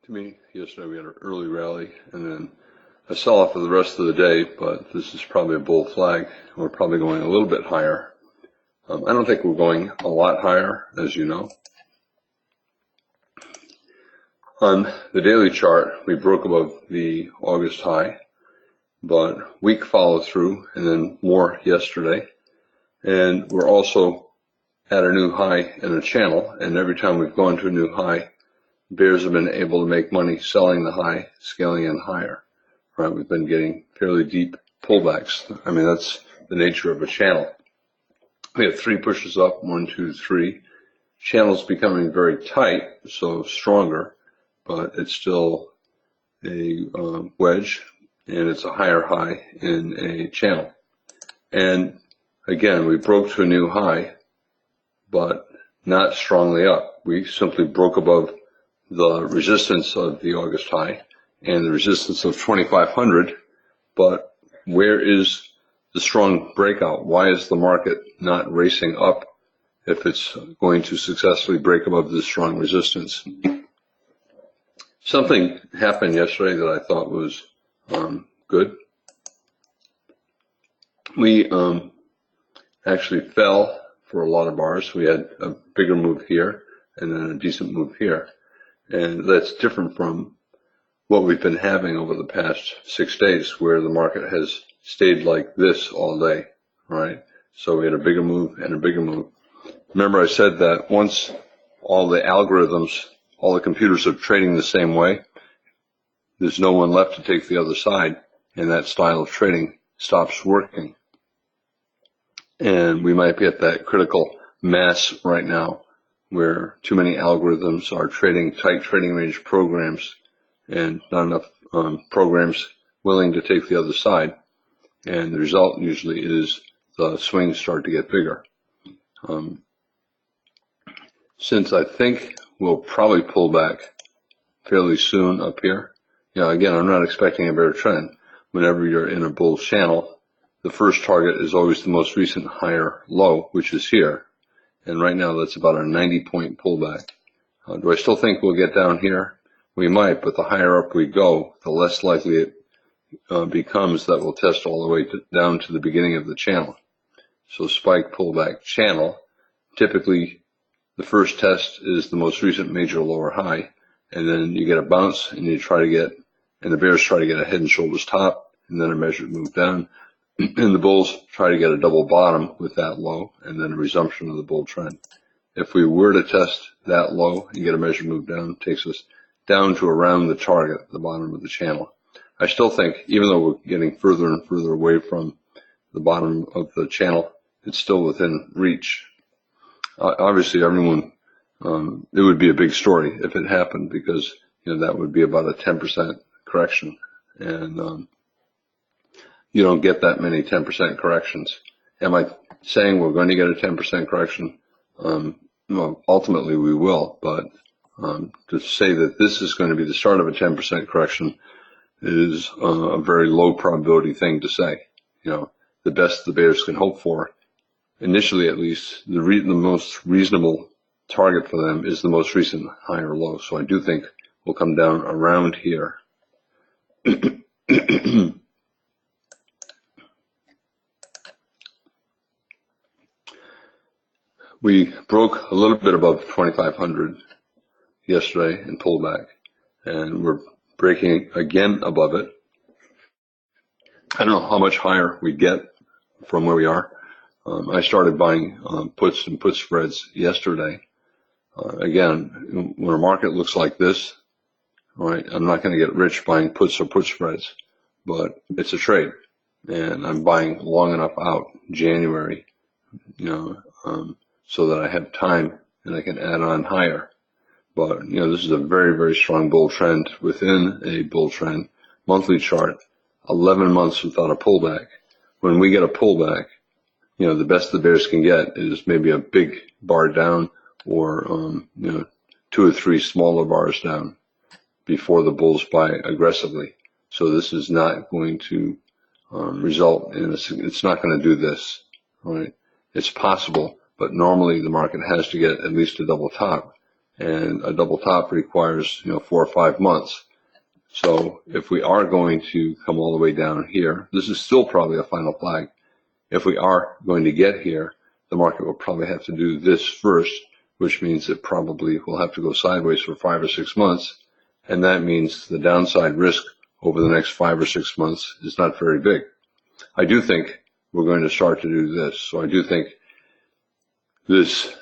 To me, yesterday we had an early rally and then a sell-off for the rest of the day, but this is probably a bull flag. We're probably going a little bit higher. I don't think we're going a lot higher, as you know. On the daily chart, we broke above the August high, but weak follow through and then more yesterday. And we're also at a new high in a channel, and every time we've gone to a new high, bears have been able to make money selling the high, scaling in higher, right? We've been getting fairly deep pullbacks. I mean, that's the nature of a channel. We have 3 pushes up, 1, 2, 3. Channel's becoming very tight, so stronger, but it's still a wedge, and it's a higher high in a channel. And again, we broke to a new high, but not strongly up. We simply broke above the resistance of the August high and the resistance of 2,500, but where is the strong breakout? Why is the market not racing up if it's going to successfully break above this strong resistance? Something happened yesterday that I thought was good. We actually fell for a lot of bars. We had a bigger move here and then a decent move here. And that's different from what we've been having over the past 6 days, where the market has stayed like this all day, right? So we had a bigger move and a bigger move. Remember I said that once all the algorithms, all the computers are trading the same way, there's no one left to take the other side, and that style of trading stops working. And we might be at that critical mass right now, where too many algorithms are trading tight trading range programs and not enough programs willing to take the other side. And the result usually is the swings start to get bigger. Since I think we'll probably pull back fairly soon up here, again, I'm not expecting a bear trend. Whenever you're in a bull channel, the first target is always the most recent higher low, which is here. And right now, that's about a 90-point pullback. Do I still think we'll get down here? We might, but the higher up we go, the less likely it becomes that we'll test all the way down to the beginning of the channel. So spike, pullback, channel. Typically, the first test is the most recent major lower high, and then you get a bounce, and the bears try to get a head and shoulders top, and then a measured move down. And the bulls try to get a double bottom with that low and then a resumption of the bull trend. If we were to test that low and get a measured move down, it takes us down to around the target, the bottom of the channel. I still think, even though we're getting further and further away from the bottom of the channel, it's still within reach. Obviously, everyone, it would be a big story if it happened, because that would be about a 10% correction. And you don't get that many 10% corrections. Am I saying we're going to get a 10% correction? Well, ultimately we will, but to say that this is going to be the start of a 10% correction is a very low probability thing to say. The best the bears can hope for, initially at least, the most reasonable target for them is the most recent higher low. So I do think we'll come down around here. We broke a little bit above 2,500 yesterday and pulled back, and we're breaking again above it. I don't know how much higher we get from where we are. I started buying puts and put spreads yesterday. Again, when a market looks like this, right, I'm not going to get rich buying puts or put spreads, but it's a trade, and I'm buying long enough out, January, so that I have time and I can add on higher. But, this is a very, very strong bull trend within a bull trend. Monthly chart, 11 months without a pullback. When we get a pullback, the best the bears can get is maybe a big bar down or, 2 or 3 smaller bars down before the bulls buy aggressively. So this is not going to result in, it's not going to do this, right? It's possible, but normally the market has to get at least a double top. and a double top requires 4 or 5 months. So if we are going to come all the way down here, this is still probably a final flag. If we are going to get here, the market will probably have to do this first, which means it probably will have to go sideways for 5 or 6 months. And that means the downside risk over the next 5 or 6 months is not very big. I do think we're going to start to do this. So I do think this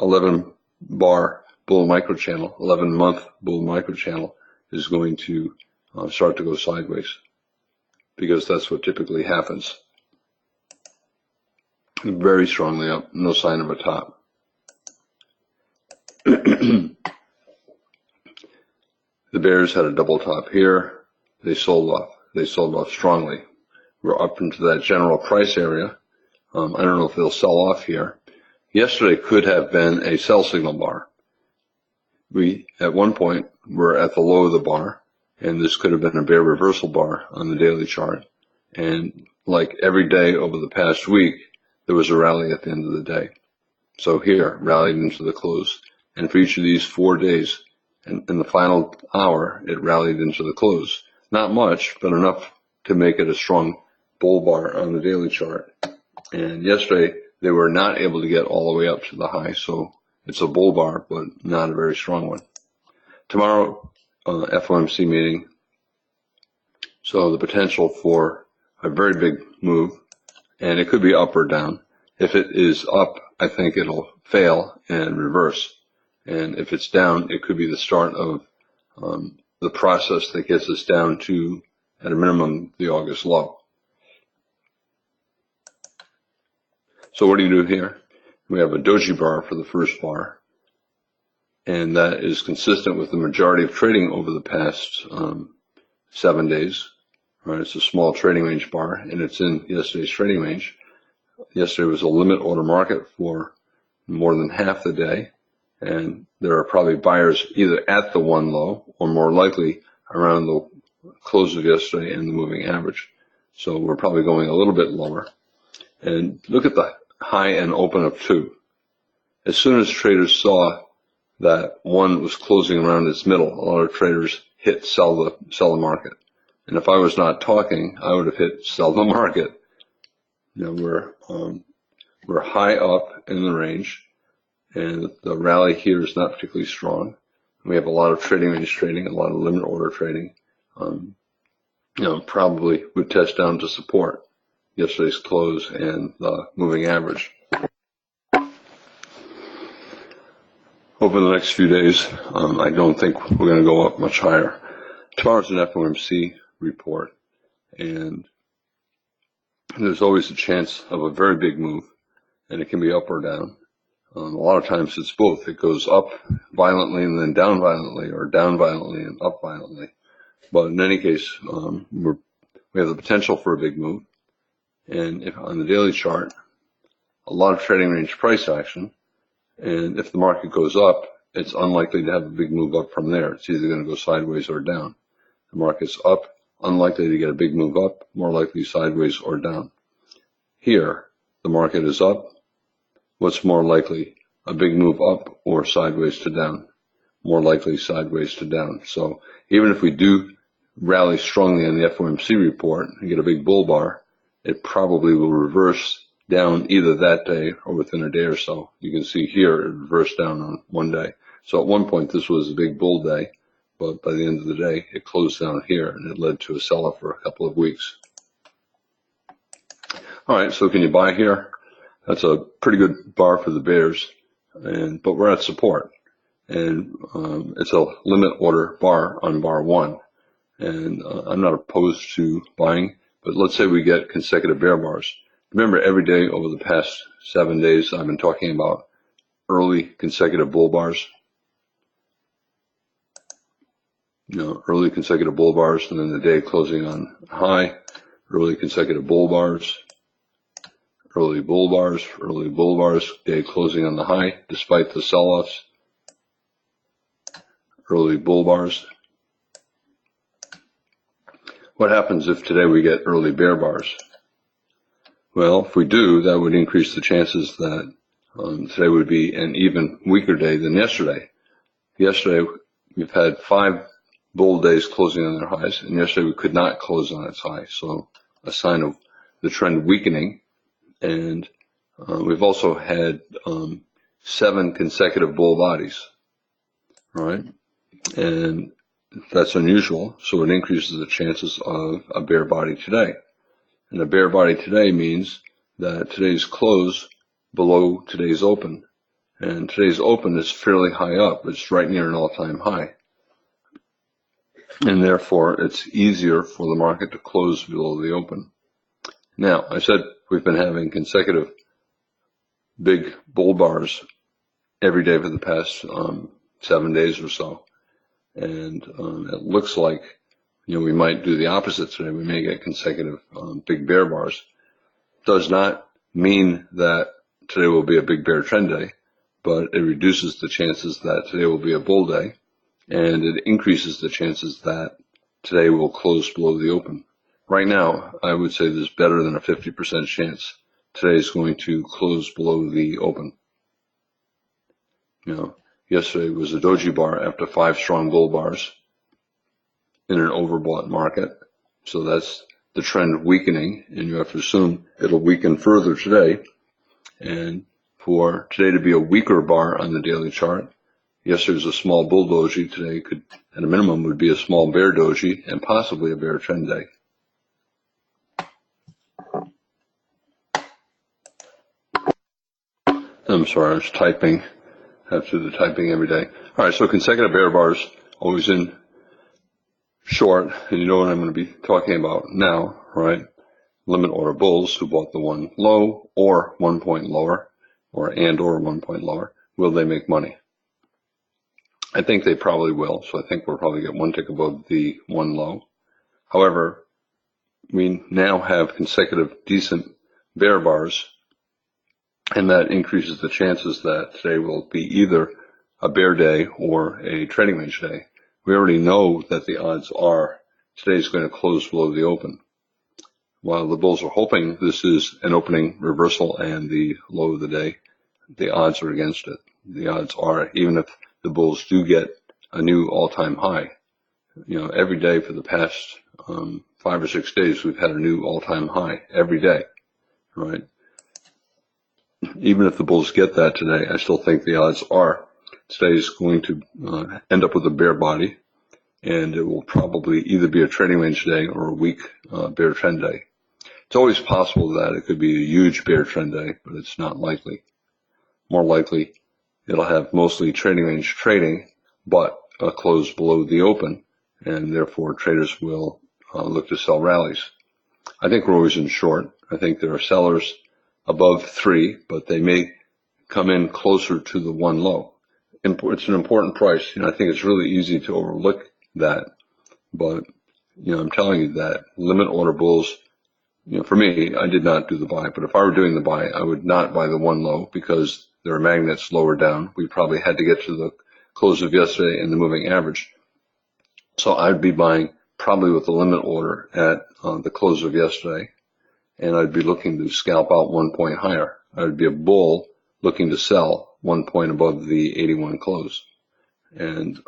11 bar bull microchannel, 11-month bull microchannel is going to start to go sideways, because that's what typically happens. Very strongly up, no sign of a top. The bears had a double top here. They sold off. They sold off strongly. We're up into that general price area. I don't know if they'll sell off here. Yesterday could have been a sell signal bar. We, at one point, were at the low of the bar, and this could have been a bear reversal bar on the daily chart. And like every day over the past week, there was a rally at the end of the day. So here, rallied into the close. And for each of these 4 days, and in the final hour, it rallied into the close. Not much, but enough to make it a strong bull bar on the daily chart. And yesterday, they were not able to get all the way up to the high, so it's a bull bar, but not a very strong one. Tomorrow, FOMC meeting, so the potential for a very big move, and it could be up or down. If it is up, I think it'll fail and reverse. And if it's down, it could be the start of the process that gets us down to, at a minimum, the August low. So what do you do here? We have a doji bar for the first bar, and that is consistent with the majority of trading over the past 7 days. Right, it's a small trading range bar, and it's in yesterday's trading range. Yesterday was a limit order market for more than half the day, and there are probably buyers either at the one low or more likely around the close of yesterday and the moving average. So we're probably going a little bit lower. And look at the high and open of 2. As soon as traders saw that one was closing around its middle, a lot of traders hit sell the market. And if I was not talking, I would have hit sell the market. We're high up in the range, and the rally here is not particularly strong. We have a lot of trading range trading, a lot of limit order trading. Probably would test down to support yesterday's close and the moving average. Over the next few days, I don't think we're going to go up much higher. Tomorrow's an FOMC report, and there's always a chance of a very big move, and it can be up or down. A lot of times it's both. It goes up violently and then down violently, or down violently and up violently. But in any case, we have the potential for a big move. And if on the daily chart, a lot of trading range price action, and if the market goes up, it's unlikely to have a big move up from there. It's either going to go sideways or down. The market's up, unlikely to get a big move up, more likely sideways or down. Here, the market is up. What's more likely, a big move up or sideways to down? More likely sideways to down. So even if we do rally strongly on the FOMC report and get a big bull bar, it probably will reverse down either that day or within a day or so. You can see here it reversed down on one day. So at one point this was a big bull day, but by the end of the day it closed down here and it led to a sell-off for a couple of weeks. All right, so can you buy here? That's a pretty good bar for the bears, but we're at support, and it's a limit order bar on bar 1, and I'm not opposed to buying, but let's say we get consecutive bear bars. Remember, every day over the past 7 days I've been talking about early consecutive bull bars. Early consecutive bull bars, and then the day closing on high, early consecutive bull bars, early bull bars, day closing on the high despite the sell-offs, early bull bars. What happens if today we get early bear bars? Well, if we do, that would increase the chances that today would be an even weaker day than yesterday. Yesterday, we've had 5 bull days closing on their highs, and yesterday we could not close on its high, so a sign of the trend weakening. And we've also had 7 consecutive bull bodies, right? And that's unusual, so it increases the chances of a bear body today. And a bear body today means that today's close below today's open. And today's open is fairly high up. It's right near an all-time high. And therefore, it's easier for the market to close below the open. Now, I said we've been having consecutive big bull bars every day for the past 7 days or so. And it looks like, we might do the opposite today. We may get consecutive big bear bars. Does not mean that today will be a big bear trend day, but it reduces the chances that today will be a bull day, and it increases the chances that today will close below the open. Right now, I would say there's better than a 50% chance today is going to close below the open. Yesterday was a doji bar after 5 strong bull bars in an overbought market. So that's the trend weakening, and you have to assume it'll weaken further today. And for today to be a weaker bar on the daily chart, yesterday was a small bull doji, today could, at a minimum, would be a small bear doji and possibly a bear trend day. I'm sorry, I was typing. I have to do the typing every day. All right, so consecutive bear bars, always in short, and you know what I'm going to be talking about now, right? Limit order bulls who bought the one low or 1 point lower, or 1 point lower. Will they make money? I think they probably will, so I think we'll probably get 1 tick above the one low. However, we now have consecutive decent bear bars, and that increases the chances that today will be either a bear day or a trading range day. We already know that the odds are today's going to close below the open. While the bulls are hoping this is an opening reversal and the low of the day, the odds are against it. The odds are, even if the bulls do get a new all-time high, every day for the past 5 or 6 days, we've had a new all-time high every day, right? Even if the bulls get that today, I still think the odds are today's going to end up with a bear body, and it will probably either be a trading range day or a weak bear trend day. It's always possible that it could be a huge bear trend day, but it's not likely. More likely, it'll have mostly trading range trading, but a close below the open, and therefore traders will look to sell rallies. I think we're always in short. I think there are sellers above 3, but they may come in closer to the one low. It's an important price. I think it's really easy to overlook that, but I'm telling you that limit order bulls, for me, I did not do the buy, but if I were doing the buy, I would not buy the one low because there are magnets lower down. We probably had to get to the close of yesterday and the moving average. So I'd be buying probably with the limit order at the close of yesterday, and I'd be looking to scalp out 1 point higher. I would be a bull looking to sell 1 point above the 81 close. And,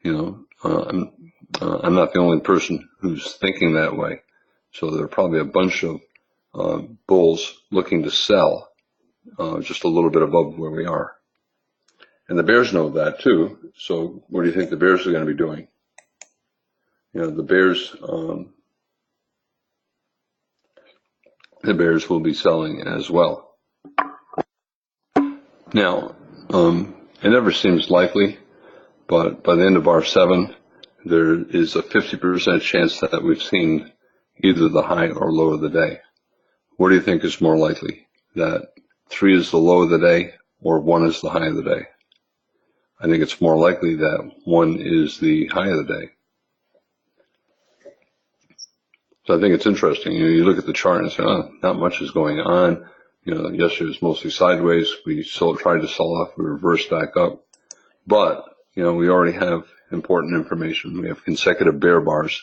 I'm not the only person who's thinking that way. So there are probably a bunch of bulls looking to sell just a little bit above where we are. And the bears know that too. So what do you think the bears are going to be doing? The bears will be selling as well. Now, it never seems likely, but by the end of R7, there is a 50% chance that we've seen either the high or low of the day. What do you think is more likely? That 3 is the low of the day or 1 is the high of the day? I think it's more likely that 1 is the high of the day. So I think it's interesting. You look at the chart and say, not much is going on. Yesterday was mostly sideways. We tried to sell off. We reversed back up. But, we already have important information. We have consecutive bear bars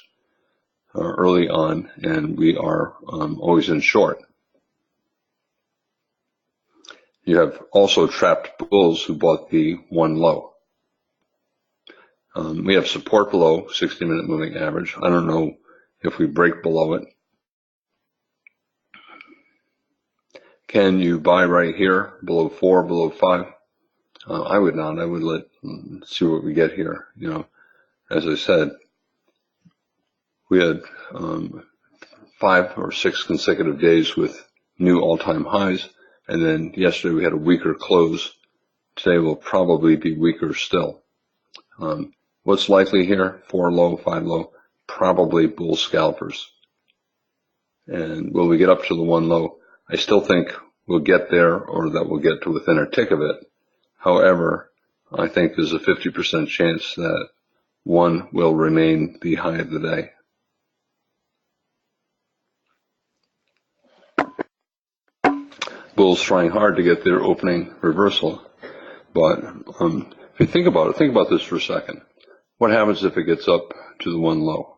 early on, and we are always in short. You have also trapped bulls who bought the one low. We have support below 60-minute moving average. I don't know if we break below it. Can you buy right here below 4, below 5? I would not. I would see what we get here. You know, as I said, we had 5 or 6 consecutive days with new all-time highs, and then yesterday we had a weaker close. Today will probably be weaker still. What's likely here? 4 low, 5 low, probably bull scalpers. And will we get up to the 1 low? I still think we'll get there, or that we'll get to within a tick of it. However, I think there's a 50% chance that 1 will remain the high of the day. Bulls trying hard to get their opening reversal. But if you think about this for a second. What happens if it gets up to the 1 low?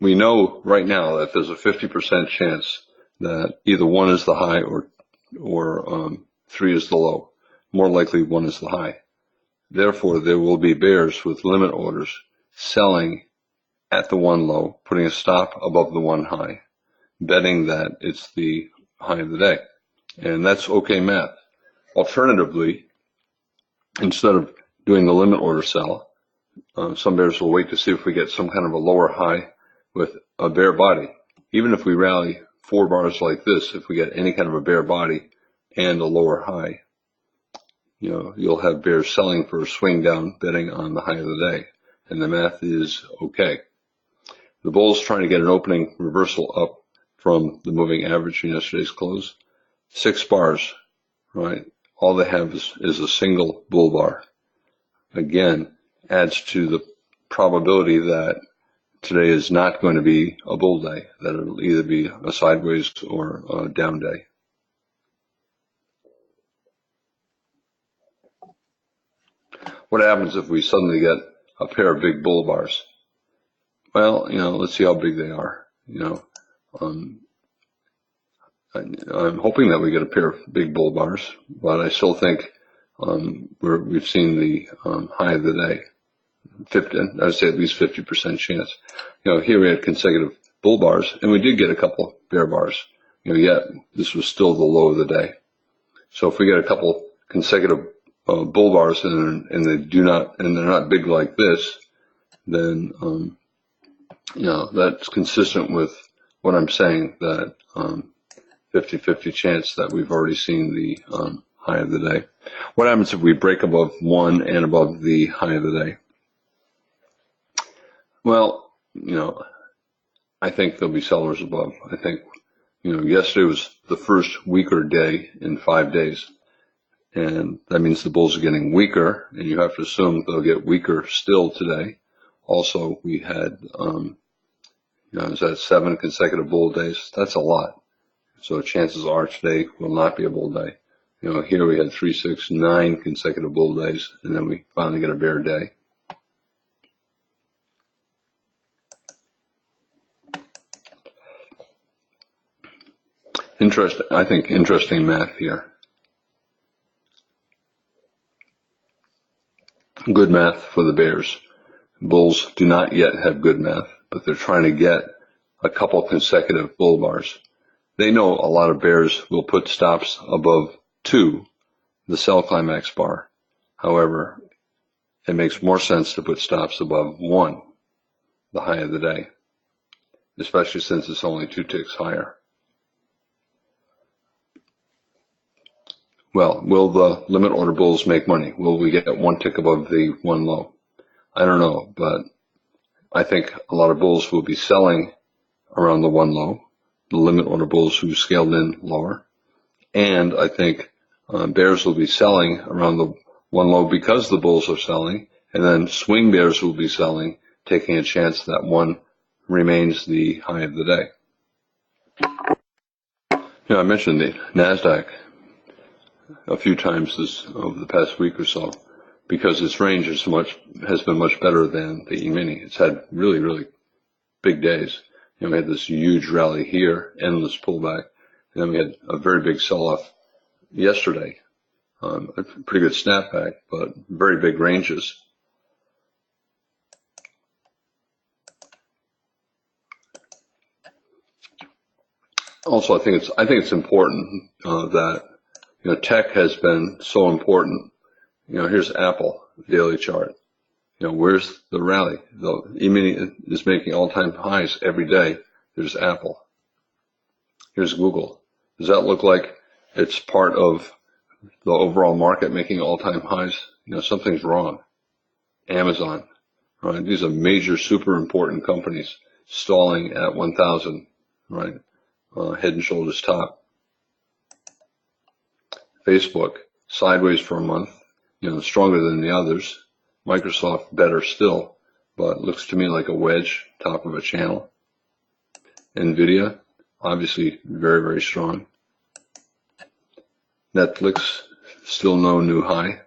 We know right now that there's a 50% chance that either 1 is the high or 3 is the low. More likely 1 is the high. Therefore, there will be bears with limit orders selling at the 1 low, putting a stop above the 1 high, betting that it's the high of the day. And that's okay math. Alternatively, instead of doing the limit order sell, some bears will wait to see if we get some kind of a lower high with a bear body. Even if we rally 4 bars like this, if we get any kind of a bear body and a lower high, you know, you'll have bears selling for a swing down, betting on the high of the day. And the math is okay. The bulls trying to get an opening reversal up from the moving average in yesterday's close. 6 bars, right? All they have is a single bull bar. Again, adds to the probability that today is not going to be a bull day, that it'll either be a sideways or a down day. What happens if we suddenly get a pair of big bull bars? Well, you know, let's see how big they are. You know, I'm hoping that we get a pair of big bull bars, but I still think we've seen the high of the day. I'd say at least 50% chance. You know, here we had consecutive bull bars, and we did get a couple bear bars. You know, yet this was still the low of the day. So if we get a couple consecutive bull bars and they're not big like this, then you know, that's consistent with what I'm saying, that 50-50 chance that we've already seen the high of the day. What happens if we break above 1 and above the high of the day? Well, you know, I think there'll be sellers above. I think, you know, yesterday was the first weaker day in 5 days. And that means the bulls are getting weaker, and you have to assume they'll get weaker still today. Also, we had, you know, is that 7 consecutive bull days? That's a lot. So chances are today will not be a bull day. You know, here we had 3, 6, 9 consecutive bull days, and then we finally get a bear day. Interesting math here. Good math for the bears. Bulls do not yet have good math, but they're trying to get a couple consecutive bull bars. They know a lot of bears will put stops above 2, the sell climax bar. However, it makes more sense to put stops above 1, the high of the day, especially since it's only 2 ticks higher. Well, will the limit order bulls make money? Will we get 1 tick above the 1 low? I don't know, but I think a lot of bulls will be selling around the 1 low, the limit order bulls who scaled in lower. And I think bears will be selling around the 1 low because the bulls are selling, and then swing bears will be selling, taking a chance that 1 remains the high of the day. You know, I mentioned the NASDAQ a few times over the past week or so, because its range has been much better than the E-mini. It's had really, really big days. You know, we had this huge rally here, endless pullback, and then we had a very big sell-off yesterday. A pretty good snapback, but very big ranges. Also, I think it's important that tech has been so important. Here's Apple daily chart. Where's the rally? The E-mini is making all-time highs every day. There's Apple. Here's Google. Does that look like it's part of the overall market making all-time highs? Something's wrong. Amazon, right? These are major, super important companies stalling at 1,000, right? Head and shoulders top. Facebook, sideways for a month, stronger than the others. Microsoft, better still, but looks to me like a wedge, top of a channel. Nvidia, obviously very, very strong. Netflix, still no new high.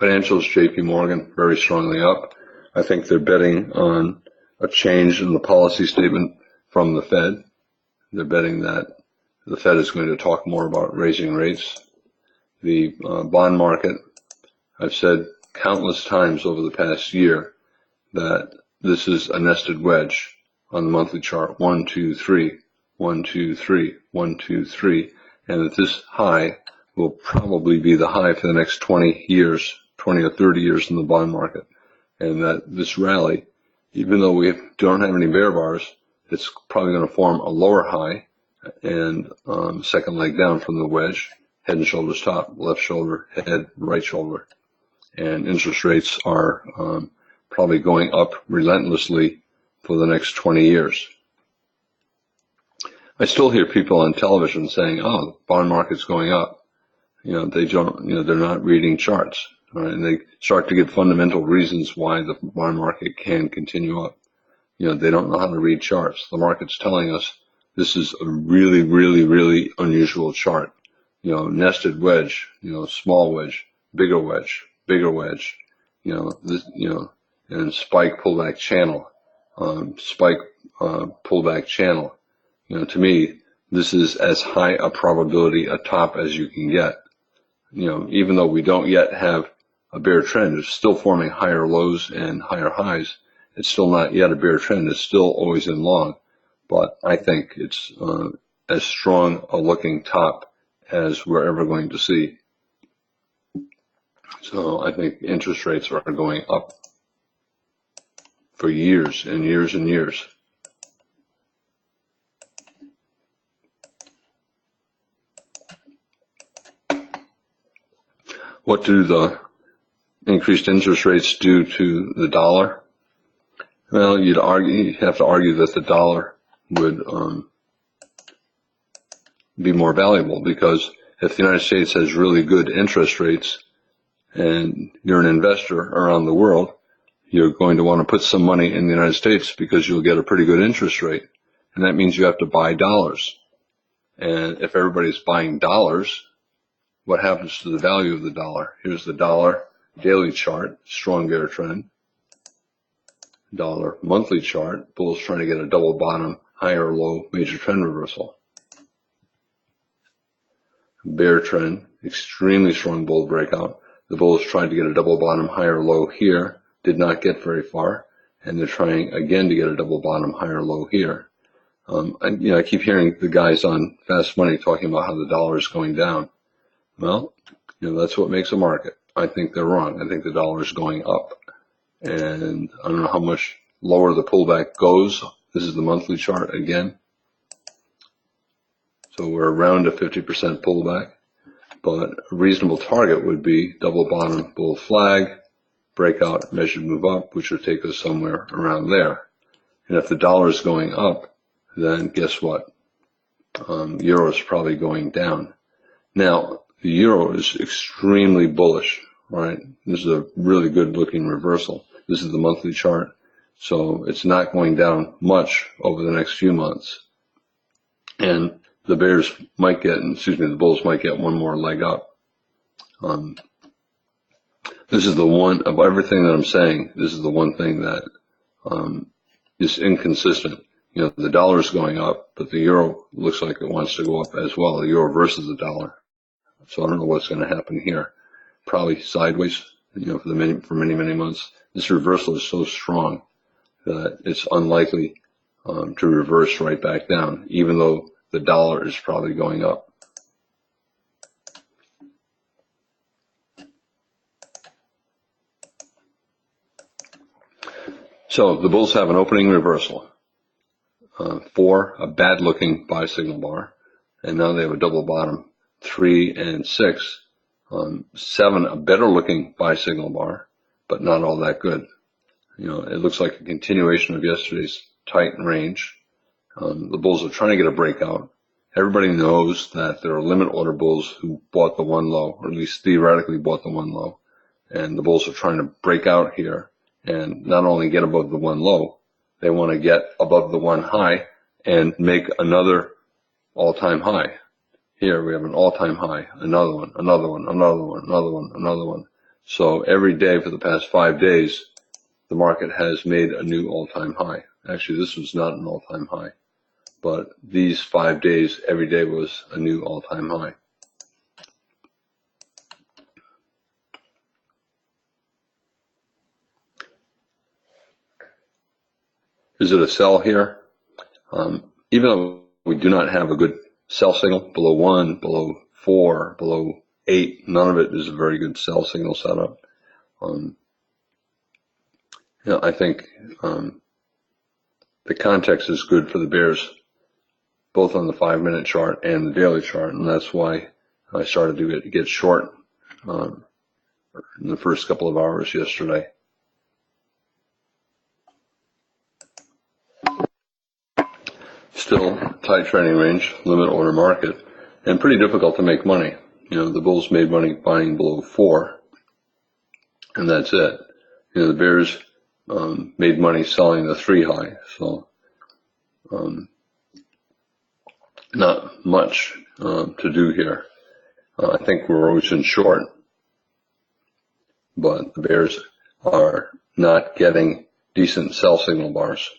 Financials, JP Morgan, very strongly up. I think they're betting on a change in the policy statement from the Fed. They're betting that the Fed is going to talk more about raising rates. The bond market, I've said countless times over the past year that this is a nested wedge on the monthly chart. 1, 2, 3, 1, 2, 3, 1, 2, 3, and that this high will probably be the high for the next 20 years, 20 or 30 years in the bond market, and that this rally, even though we don't have any bear bars, it's probably going to form a lower high and second leg down from the wedge, head and shoulders top, left shoulder, head, right shoulder. And interest rates are probably going up relentlessly for the next 20 years. I still hear people on television saying, "Oh, the bond market's going up." They don't, they're not reading charts, right? And they start to give fundamental reasons why the bond market can continue up. They don't know how to read charts. The market's telling us this is a really, really, really unusual chart. Nested wedge, small wedge, bigger wedge, and spike pullback channel, pullback channel. To me, this is as high a probability a top as you can get. Even though we don't yet have a bear trend, it's still forming higher lows and higher highs. It's still not yet a bear trend. It's still always in long, but I think it's as strong a looking top as we're ever going to see. So I think interest rates are going up for years and years and years. What do the increased interest rates do to the dollar? Well, you'd have to argue that the dollar would be more valuable, because if the United States has really good interest rates and you're an investor around the world, you're going to want to put some money in the United States because you'll get a pretty good interest rate. And that means you have to buy dollars. And if everybody's buying dollars, what happens to the value of the dollar? Here's the dollar daily chart, strong bear trend. Dollar monthly chart, bulls trying to get a double bottom, higher low, major trend reversal. Bear trend, extremely strong bull breakout. The bulls tried to get a double bottom, higher low here, did not get very far, and they're trying again to get a double bottom, higher low here. I keep hearing the guys on Fast Money talking about how the dollar is going down. Well, that's what makes a market. I think they're wrong. I think the dollar is going up. And I don't know how much lower the pullback goes. This is the monthly chart again. So we're around a 50% pullback. But a reasonable target would be double bottom, bull flag, breakout, measured move up, which would take us somewhere around there. And if the dollar is going up, then guess what? Euro is probably going down. Now, the euro is extremely bullish, right? This is a really good looking reversal. This is the monthly chart. So it's not going down much over the next few months. And the the bulls might get one more leg up. This is the one of everything that I'm saying. This is the one thing that is inconsistent. The dollar is going up, but the euro looks like it wants to go up as well. The euro versus the dollar. So I don't know what's going to happen here. Probably sideways, for many months. This reversal is so strong that it's unlikely to reverse right back down, even though the dollar is probably going up. So the bulls have an opening reversal, 4, a bad looking buy signal bar, and now they have a double bottom, 3 and 6, 7, a better looking buy signal bar, but not all that good. You know, it looks like a continuation of yesterday's tight range. The bulls are trying to get a breakout. Everybody knows that there are limit order bulls who bought the one low, or at least theoretically bought the one low. And the bulls are trying to break out here and not only get above the one low, they want to get above the one high and make another all-time high. Here we have an all-time high, another one, another one, another one, another one, another one. So every day for the past 5 days, the market has made a new all-time high. Actually, this was not an all-time high, but these 5 days, every day was a new all-time high. Is it a sell here? Even though we do not have a good sell signal below 1, below 4, below 8, none of it is a very good sell signal setup. You know, I think the context is good for the bears, both on the 5-minute chart and the daily chart, and that's why I started to get short in the first couple of hours yesterday. Still tight trading range, limit order market, and pretty difficult to make money. You know, the bulls made money buying below 4, and that's it. You know, the bears made money selling the 3 high, so not much to do here. I think we're always in short, but the bears are not getting decent sell signal bars.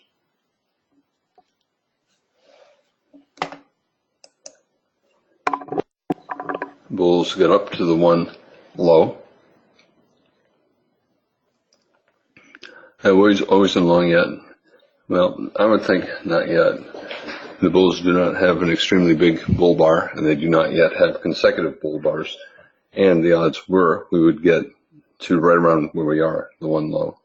Bulls get up to the 1 low. Always in long yet? Well, I would think not yet. The bulls do not have an extremely big bull bar, and they do not yet have consecutive bull bars. And the odds were we would get to right around where we are, the 1 low.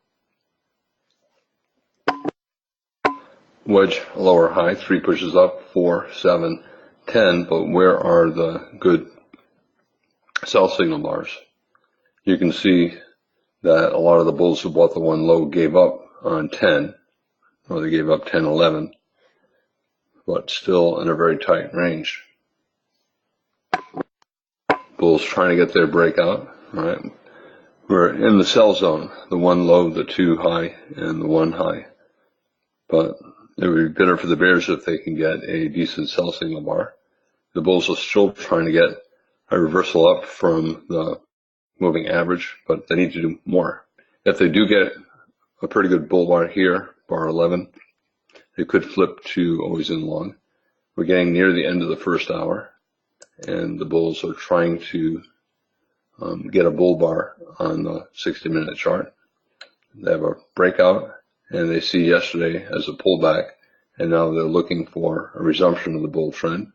Wedge, lower high, 3 pushes up, 4, 7, 10, but where are the good sell signal bars? You can see that a lot of the bulls who bought the 1 low gave up on 10, or they gave up 10, 11, but still in a very tight range. Bulls trying to get their breakout, right? We're in the sell zone, the 1 low, the 2 high, and the 1 high. But it would be better for the bears if they can get a decent sell signal bar. The bulls are still trying to get a reversal up from the moving average, but they need to do more. If they do get a pretty good bull bar here, bar 11, it could flip to always in long. We're getting near the end of the first hour, and the bulls are trying to get a bull bar on the 60-minute chart. They have a breakout, and they see yesterday as a pullback, and now they're looking for a resumption of the bull trend.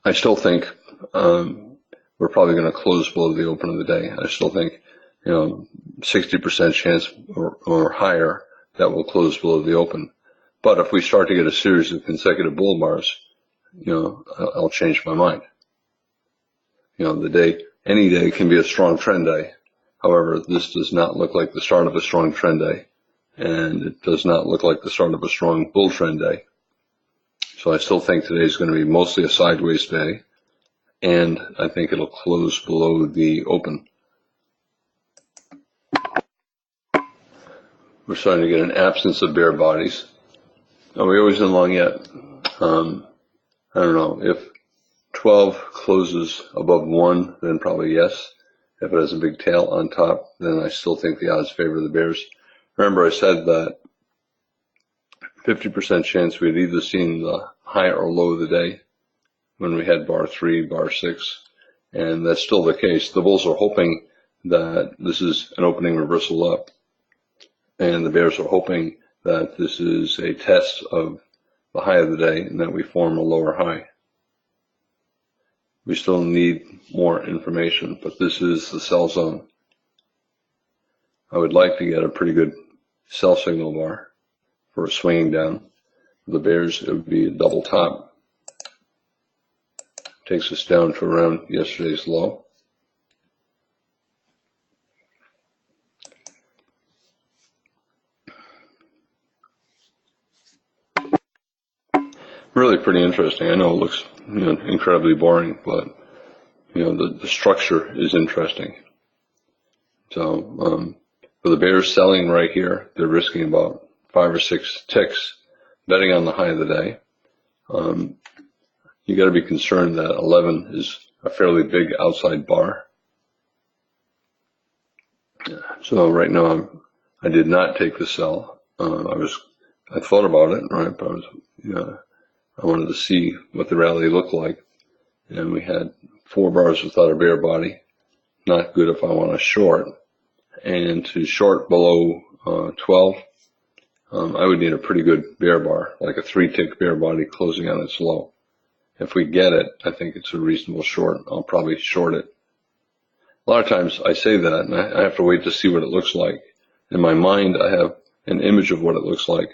I still think we're probably going to close below the open of the day. I still think, 60% chance or higher that we'll close below the open. But if we start to get a series of consecutive bull bars, I'll change my mind. Any day can be a strong trend day. However, this does not look like the start of a strong trend day, and it does not look like the start of a strong bull trend day. So I still think today is going to be mostly a sideways day, and I think it'll close below the open. We're starting to get an absence of bear bodies. Are we always in long yet? I don't know. If 12 closes above 1, then probably yes. If it has a big tail on top, then I still think the odds favor the bears. Remember, I said that 50% chance we'd either seen the high or low of the day when we had bar 3, bar 6, and that's still the case. The bulls are hoping that this is an opening reversal up. and the bears are hoping that this is a test of the high of the day and that we form a lower high. We still need more information, but this is the sell zone. I would like to get a pretty good sell signal bar for a swinging down. For the bears, it would be a double top. Takes us down to around yesterday's low. Really pretty interesting. I know it looks incredibly boring, but the structure is interesting. So for the bears selling right here, they're risking about 5 or 6 ticks, betting on the high of the day. You got to be concerned that 11 is a fairly big outside bar. So right now I did not take the sell. I thought about it, right? But I wanted to see what the rally looked like, and we had 4 bars without a bear body. Not good if I want to short. And to short below 12, I would need a pretty good bear bar, like a 3-tick bear body closing on its low. If we get it, I think it's a reasonable short. I'll probably short it. A lot of times I say that, and I have to wait to see what it looks like. In my mind, I have an image of what it looks like,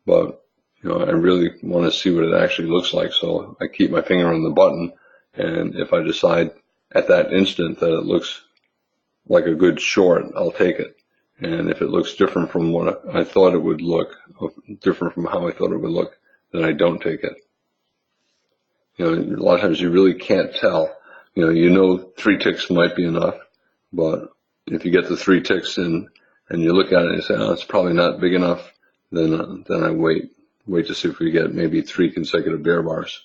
but I really want to see what it actually looks like. So I keep my finger on the button, and if I decide at that instant that it looks like a good short, I'll take it. And if it looks different from what I thought it would look, different from how I thought it would look, then I don't take it. A lot of times you really can't tell. 3 ticks might be enough, but if you get the 3 ticks in and you look at it and say, oh, it's probably not big enough, then I wait to see if we get maybe 3 consecutive bear bars.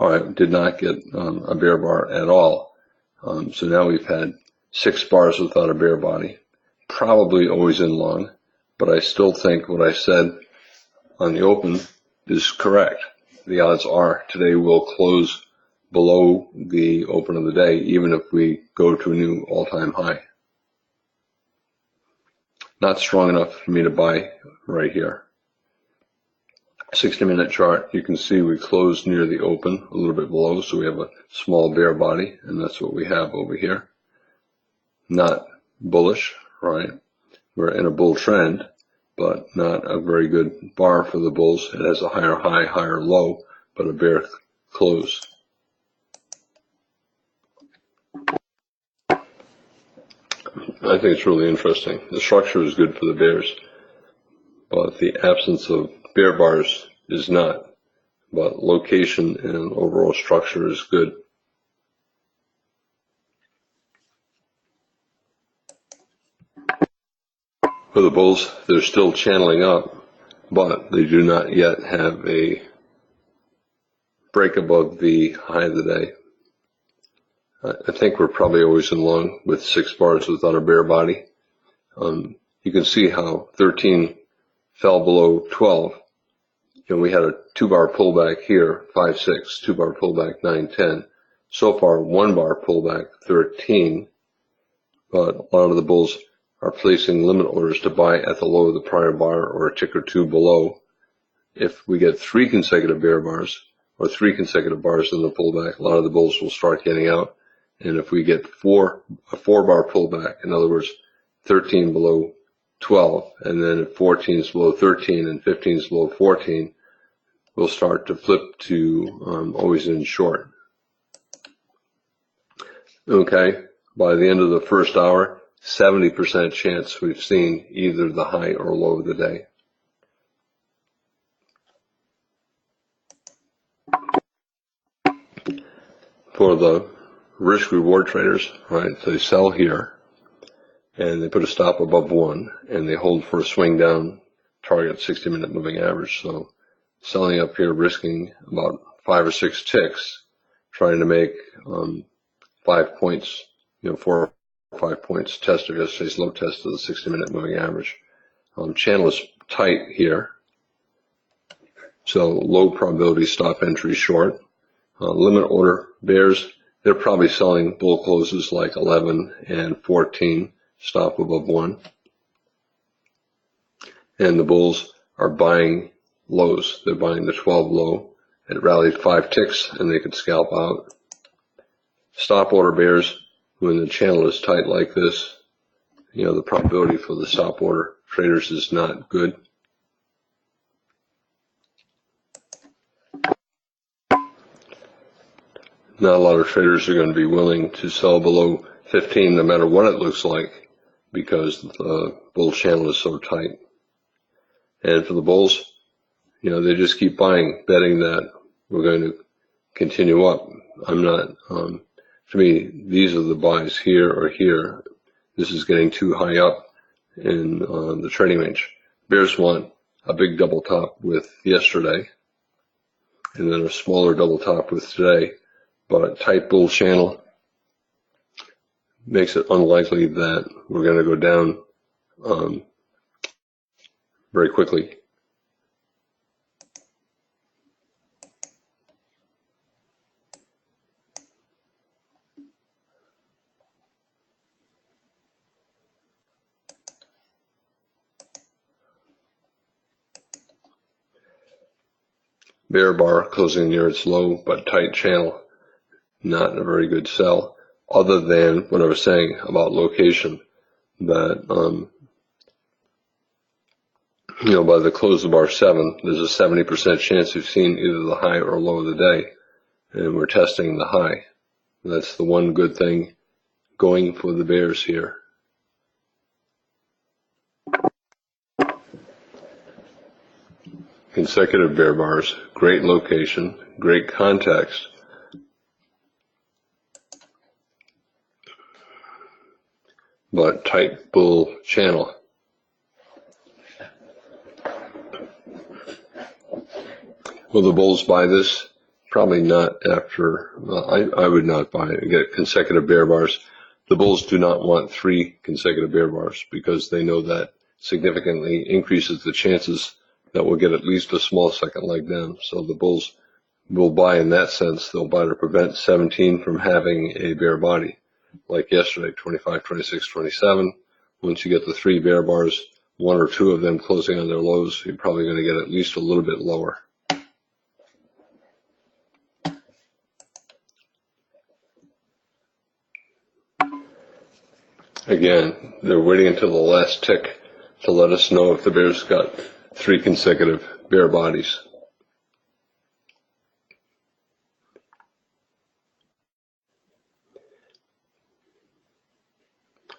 All right, did not get a bear bar at all. So now we've had 6 bars without a bear body, probably always in long, but I still think what I said on the open is correct. The odds are today we'll close below the open of the day, even if we go to a new all-time high. Not strong enough for me to buy right here. 60-minute chart, you can see we closed near the open, a little bit below, so we have a small bear body, and that's what we have over here. Not bullish, right? We're in a bull trend, but not a very good bar for the bulls. It has a higher high, higher low, but a bear close. I think it's really interesting. The structure is good for the bears, but the absence of bear bars is not. But location and overall structure is good. For the bulls, they're still channeling up, but they do not yet have a break above the high of the day. I think we're probably always in long with 6 bars without a bear body. You can see how 13 fell below 12. We had a 2-bar pullback here, 5, 6, 2-bar pullback, 9, 10. So far, 1-bar pullback, 13. But a lot of the bulls are placing limit orders to buy at the low of the prior bar or a tick or 2 below. If we get 3 consecutive bear bars or 3 consecutive bars in the pullback, a lot of the bulls will start getting out. And if we get a 4-bar pullback, in other words, 13 below 12, and then if 14 is below 13 and 15 is below 14, we'll start to flip to always in short. Okay, by the end of the first hour, 70% chance we've seen either the high or low of the day. For the risk reward traders, right, they sell here and they put a stop above 1 and they hold for a swing down target 60-minute moving average. So selling up here, risking about 5 or 6 ticks, trying to make 5 points, 4 or 5 points test of yesterday's low test of the 60-minute moving average. Channel is tight here, so low probability stop entry short. Limit order bears, they're probably selling bull closes like 11 and 14, stop above 1. and the bulls are buying lows. They're buying the 12 low. It rallied 5 ticks and they could scalp out. Stop order bears, when the channel is tight like this, the probability for the stop order traders is not good. Not a lot of traders are going to be willing to sell below 15 no matter what it looks like, because the bull channel is so tight. And for the bulls, they just keep buying, betting that we're going to continue up. I'm not, to me, these are the buys here or here. This is getting too high up in the trading range. Bears want a big double top with yesterday, and then a smaller double top with today, but a tight bull channel makes it unlikely that we're going to go down very quickly. Bear bar closing near its low but tight channel, not a very good sell, other than what I was saying about location, that by the close of bar 7, there's a 70% chance we've seen either the high or low of the day, and we're testing the high. That's the one good thing going for the bears here. Consecutive bear bars, great location, great context. But tight bull channel. Will the bulls buy this? Probably not after, I would not buy it. Get consecutive bear bars. The bulls do not want 3 consecutive bear bars because they know that significantly increases the chances that we'll get at least a small second leg down. So the bulls will buy in that sense. They'll buy to prevent 17 from having a bear body. Like yesterday, 25, 26, 27. Once you get the 3 bear bars, 1 or 2 of them closing on their lows, you're probably going to get at least a little bit lower. Again, they're waiting until the last tick to let us know if the bears got 3 consecutive bear bodies.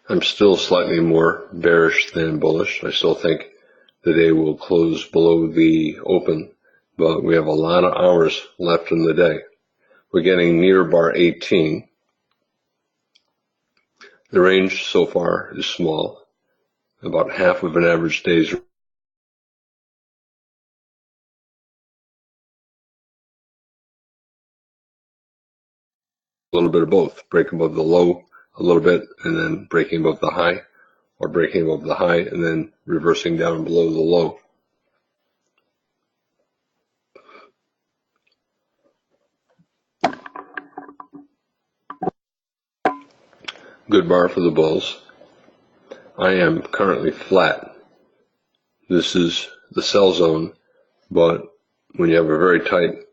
I'm still slightly more bearish than bullish. I still think the day will close below the open, but we have a lot of hours left in the day. We're getting near bar 18. The range so far is small, about half of an average day's. A little bit of both, breaking above the low a little bit and then breaking above the high, or breaking above the high and then reversing down below the low. Good bar for the bulls. I am currently flat. This is the sell zone, but when you have a very tight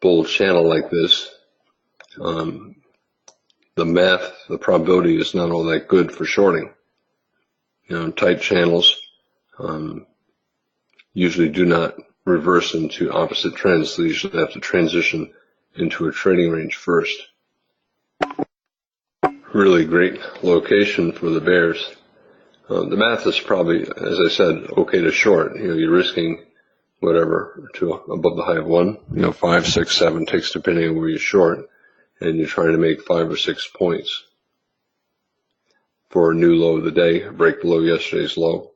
bull channel like this, the math, the probability is not all that good for shorting. Tight channels usually do not reverse into opposite trends. They usually have to transition into a trading range first. Really great location for the bears. The math is probably, as I said, okay to short. You're risking whatever to above the high of 1, 5, 6, 7 ticks depending on where you're short, and you're trying to make 5 or 6 points for a new low of the day, break below yesterday's low.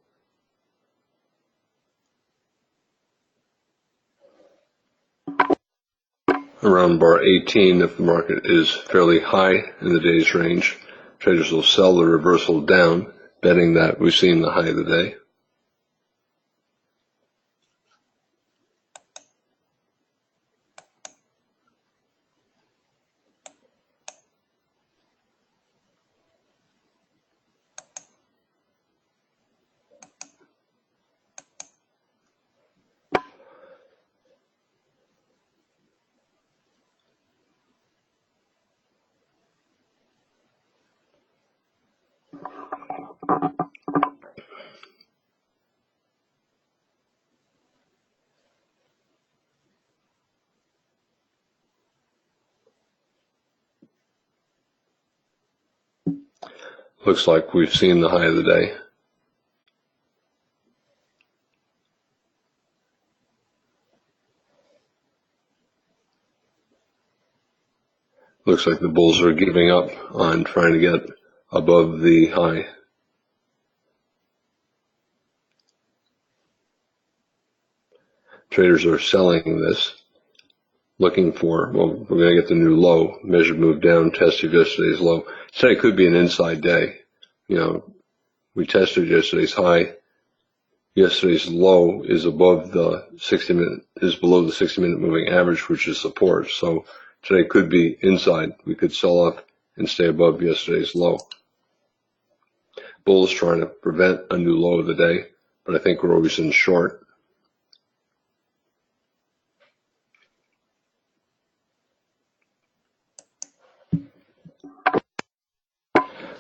Around bar 18, if the market is fairly high in the day's range, traders will sell the reversal down, betting that we've seen the high of the day. Looks like we've seen the high of the day. Looks like the bulls are giving up on trying to get above the high. Traders are selling this, looking for, well, we're going to get the new low, measured move down, tested yesterday's low. Today could be an inside day. You know, we tested yesterday's high. Yesterday's low is above the 60-minute, is below the 60-minute moving average, which is support. So today could be inside. We could sell off and stay above yesterday's low. Bull is trying to prevent a new low of the day, but I think we're always in short.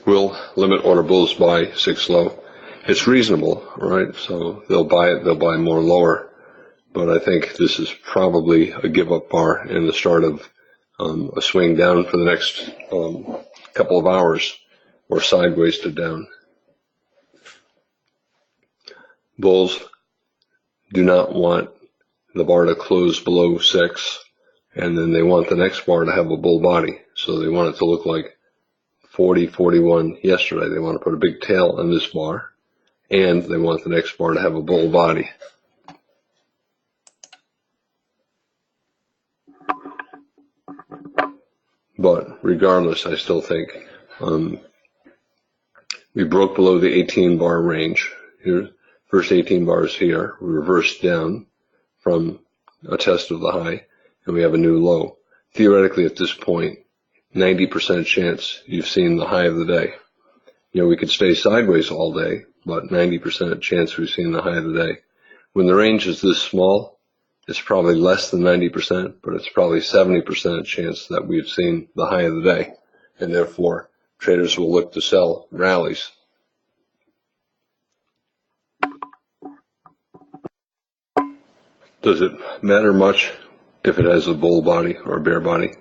Will limit order bulls buy 6 low. It's reasonable, right? So they'll buy more lower. But I think this is probably a give up bar and the start of a swing down for the next couple of hours, or sideways to down. Bulls do not want the bar to close below 6, and then they want the next bar to have a bull body. So they want it to look like 40, 41 yesterday. They want to put a big tail on this bar, and they want the next bar to have a bull body. But regardless, I still think we broke below the 18 bar range. Here, first 18 bars here, we reversed down from a test of the high, and we have a new low. Theoretically, at this point, 90% chance you've seen the high of the day. You know, we could stay sideways all day, but 90% chance we've seen the high of the day. When the range is this small, it's probably less than 90%, but it's probably 70% chance that we've seen the high of the day, and therefore traders will look to sell rallies. Does it matter much if it has a bull body or a bear body?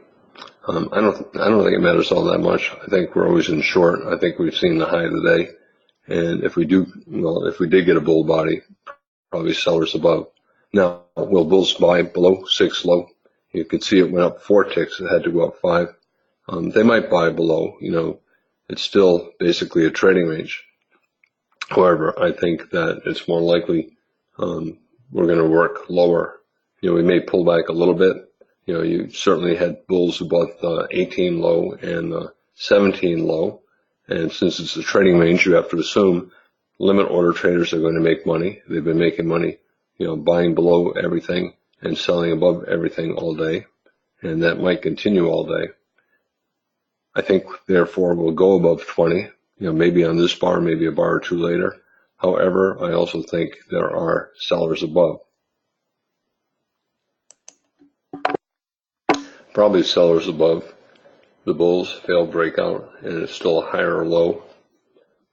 I don't think it matters all that much. I think we're always in short. I think we've seen the high of the day, and if we did get a bull body, probably sellers above. Now, will bulls buy below 6 low? You could see it went up 4 ticks. It had to go up 5. They might buy below. You know, it's still basically a trading range. However, I think that it's more likely we're going to work lower. You know, we may pull back a little bit. You know, you certainly had bulls above the 18 low and the 17 low. And since it's a trading range, you have to assume limit order traders are going to make money. They've been making money, you know, buying below everything and selling above everything all day. And that might continue all day. I think, therefore, we'll go above 20, you know, maybe on this bar, maybe a bar or two later. However, I also think there are sellers above. Probably sellers above. The bulls failed breakout, and it's still a higher low.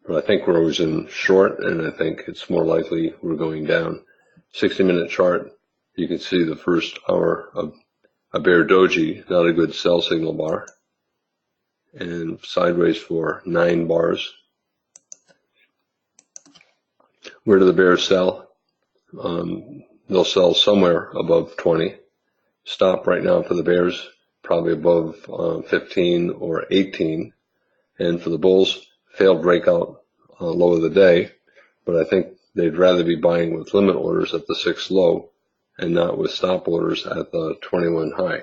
But I think we're always in short, and I think it's more likely we're going down. 60-minute chart, you can see the first hour of a bear doji, not a good sell signal bar, and sideways for 9 bars. Where do the bears sell? They'll sell somewhere above 20. Stop right now for the bears, probably above 15 or 18. And for the bulls, failed breakout low of the day, but I think they'd rather be buying with limit orders at the 6 low and not with stop orders at the 21 high.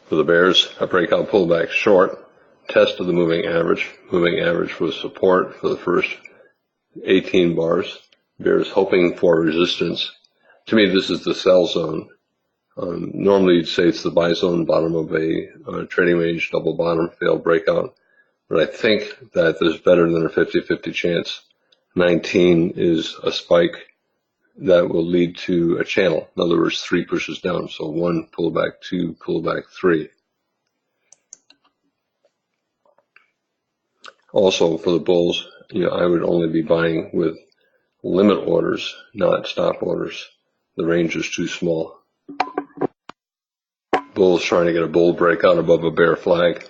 For the bears, a breakout pullback short, test of the moving average. Moving average was support for the first 18 bars. Bears hoping for resistance. To me, this is the sell zone. Normally you'd say it's the buy zone, bottom of a trading range, double bottom, failed breakout. But I think that there's better than a 50-50 chance. 19 is a spike that will lead to a channel. In other words, 3 pushes down. So 1 pullback, 2 pullback, 3. Also for the bulls, I would only be buying with limit orders, not stop orders. The range is too small. Bulls trying to get a bull breakout above a bear flag.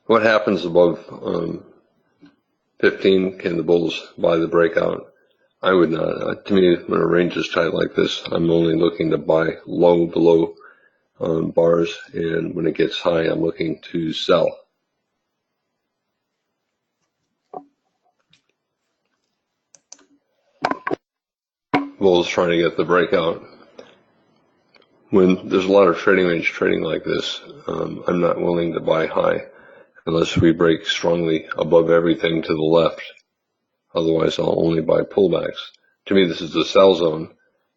What happens above 15? Can the bulls buy the breakout? I would not. To me, when a range is tight like this, I'm only looking to buy low below bars, and when it gets high, I'm looking to sell. Bulls trying to get the breakout. When there's a lot of trading range trading like this, I'm not willing to buy high unless we break strongly above everything to the left. Otherwise, I'll only buy pullbacks. To me, this is the sell zone,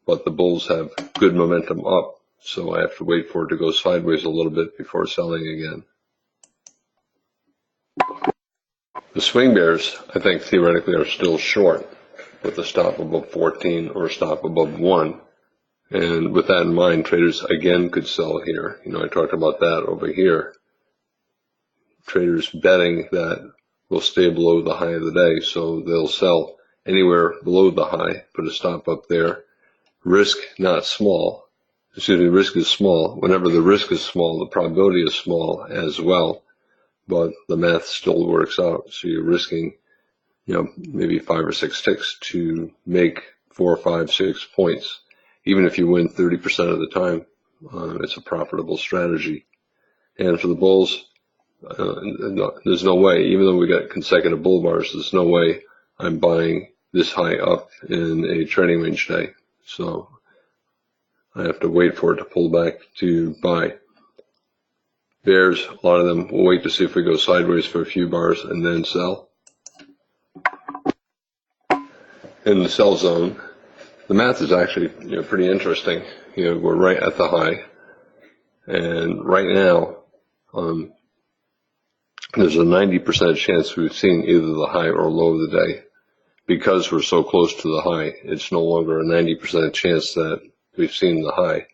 but the bulls have good momentum up, so I have to wait for it to go sideways a little bit before selling again. The swing bears, I think theoretically, are still short with a stop above 14 or a stop above 1. And with that in mind, traders again could sell here. I talked about that over here. Traders betting that we'll stay below the high of the day, so they'll sell anywhere below the high, put a stop up there. Risk not small. Risk is small. Whenever the risk is small, the probability is small as well, but the math still works out. So you're risking, maybe 5 or 6 ticks to make 4, 5, 6 points. Even if you win 30% of the time, it's a profitable strategy. And for the bulls, there's no way, even though we got consecutive bull bars, there's no way I'm buying this high up in a trading range day. So I have to wait for it to pull back to buy. Bears, a lot of them will wait to see if we go sideways for a few bars and then sell. In the sell zone, the math is actually pretty interesting. We're right at the high, and right now there's a 90% chance we've seen either the high or low of the day. Because we're so close to the high, it's no longer a 90% chance that we've seen the high,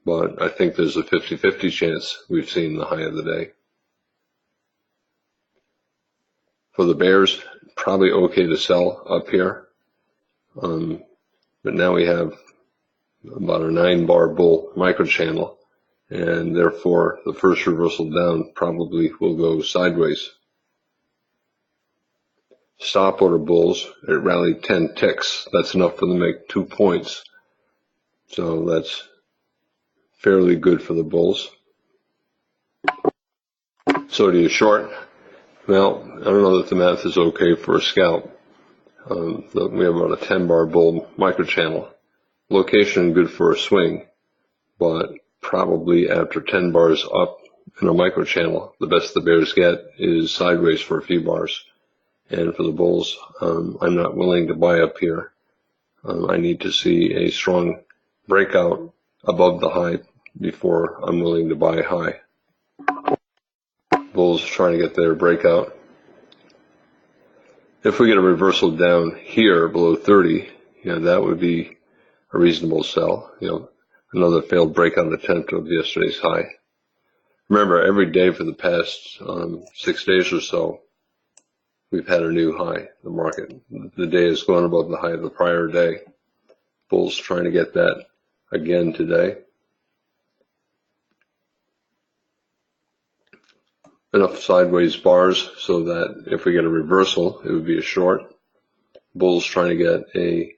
but I think there's a 50-50 chance we've seen the high of the day. For the bears, probably okay to sell up here. But now we have about a 9-bar bull microchannel, and therefore the first reversal down probably will go sideways. Stop order bulls, it rallied 10 ticks. That's enough for them to make 2 points. So that's fairly good for the bulls. So do you short? Well, I don't know that the math is okay for a scalp. We have about a 10-bar bull microchannel. Location good for a swing, but probably after 10 bars up in a microchannel, the best the bears get is sideways for a few bars. And for the bulls, I'm not willing to buy up here. I need to see a strong breakout above the high before I'm willing to buy high. Bulls trying to get their breakout. If we get a reversal down here below 30, that would be a reasonable sell. Another failed breakout attempt of yesterday's high. Remember, every day for the past 6 days or so, we've had a new high. The market, the day is going above the high of the prior day. Bulls trying to get that again today. Enough sideways bars so that if we get a reversal, it would be a short. Bulls trying to get a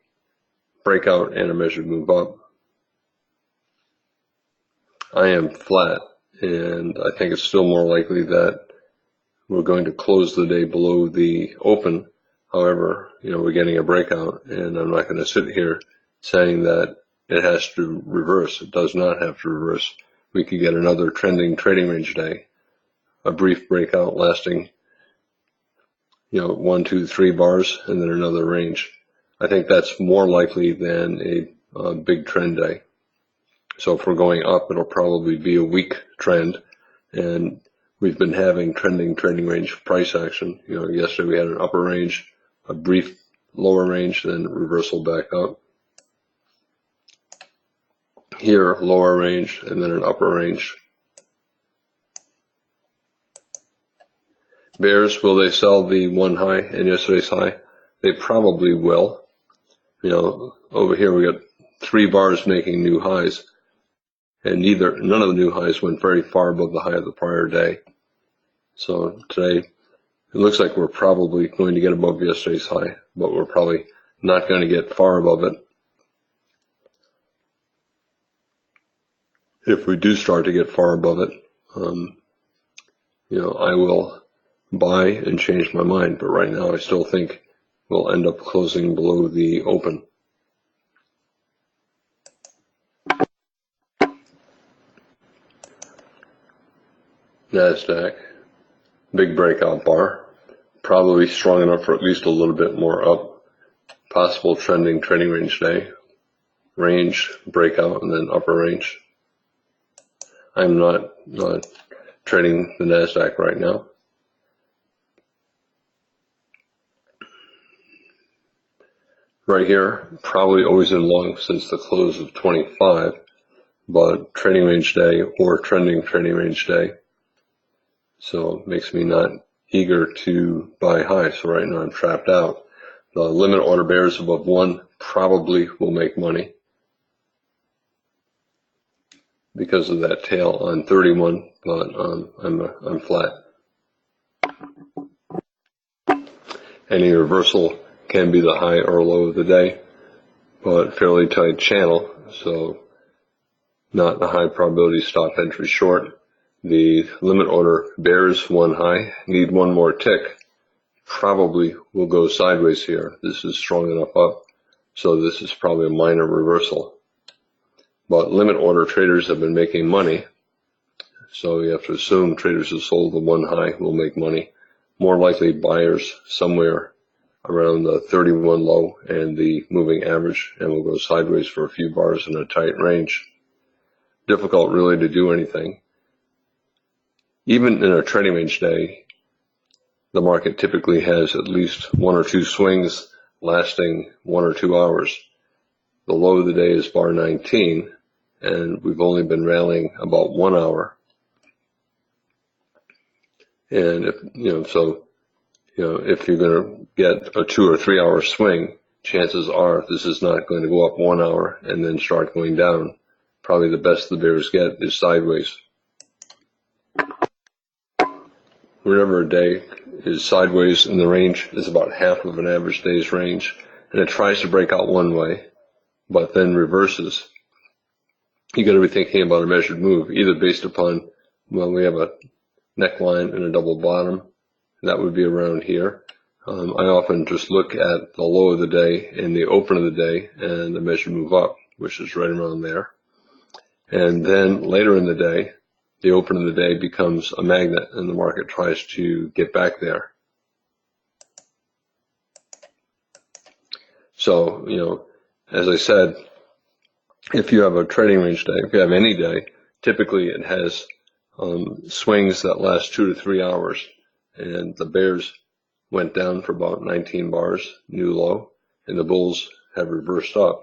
breakout and a measured move up. I am flat, and I think it's still more likely that we're going to close the day below the open. However, we're getting a breakout, and I'm not going to sit here saying that it has to reverse. It does not have to reverse. We could get another trending trading range day, a brief breakout lasting, 1, 2, 3 bars, and then another range. I think that's more likely than a big trend day. So if we're going up, it'll probably be a weak trend, and we've been having trending trading range price action. Yesterday we had an upper range, a brief lower range, then reversal back up. Here, lower range, and then an upper range. Bears, will they sell the one high and yesterday's high? They probably will. You know, over here we got 3 bars making new highs, and none of the new highs went very far above the high of the prior day. So today, it looks like we're probably going to get above yesterday's high, but we're probably not going to get far above it. If we do start to get far above it, you know, I will buy and change my mind. But right now, I still think we'll end up closing below the open. NASDAQ, big breakout bar, probably strong enough for at least a little bit more up. Possible trending trading range day, range, breakout, and then upper range. I'm not trading the NASDAQ right now. Right here, probably always in long since the close of 25, but trading range day or trending trading range day. So it makes me not eager to buy high. So right now I'm trapped out. The limit order bears above 1 probably will make money because of that tail on 31, but I'm flat. Any reversal can be the high or low of the day, but fairly tight channel, so not a high probability stop entry short. The limit order bears 1 high, need 1 more tick, probably will go sideways here. This is strong enough up, so this is probably a minor reversal. But limit order traders have been making money, so you have to assume traders who sold the 1 high will make money. More likely buyers somewhere around the 31 low and the moving average, and will go sideways for a few bars in a tight range. Difficult really to do anything. Even in a trading range day, the market typically has at least 1 or 2 swings lasting 1 or 2 hours. The low of the day is bar 19, and we've only been rallying about 1 hour. And if if you're going to get a 2 or 3 hour swing, chances are this is not going to go up 1 hour and then start going down. Probably the best the bears get is sideways. Whenever a day is sideways in the range is about half of an average day's range, and it tries to break out one way, but then reverses, you got to be thinking about a measured move, either based upon, well, we have a neckline and a double bottom. That would be around here. I often just look at the low of the day and the open of the day and the measured move up, which is right around there. And then later in the day, the open of the day becomes a magnet and the market tries to get back there. So, as I said, if you have a trading range day, if you have any day, typically it has swings that last 2 to 3 hours, and the bears went down for about 19 bars, new low, and the bulls have reversed up.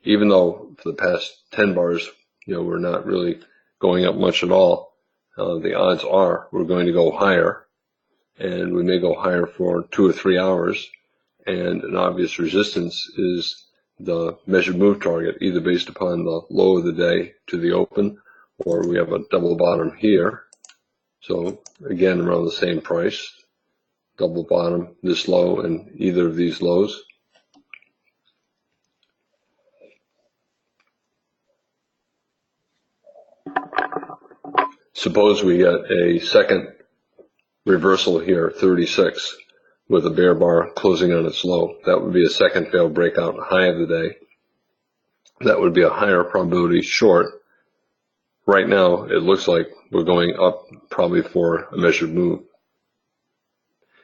Even though for the past 10 bars, we're not really going up much at all, the odds are we're going to go higher, and we may go higher for 2 or 3 hours, and an obvious resistance is the measured move target, either based upon the low of the day to the open, or we have a double bottom here. So again, around the same price, double bottom, this low, and either of these lows. Suppose we get a second reversal here, 36, with a bear bar closing on its low. That would be a second failed breakout high of the day. That would be a higher probability short. Right now, it looks like we're going up probably for a measured move.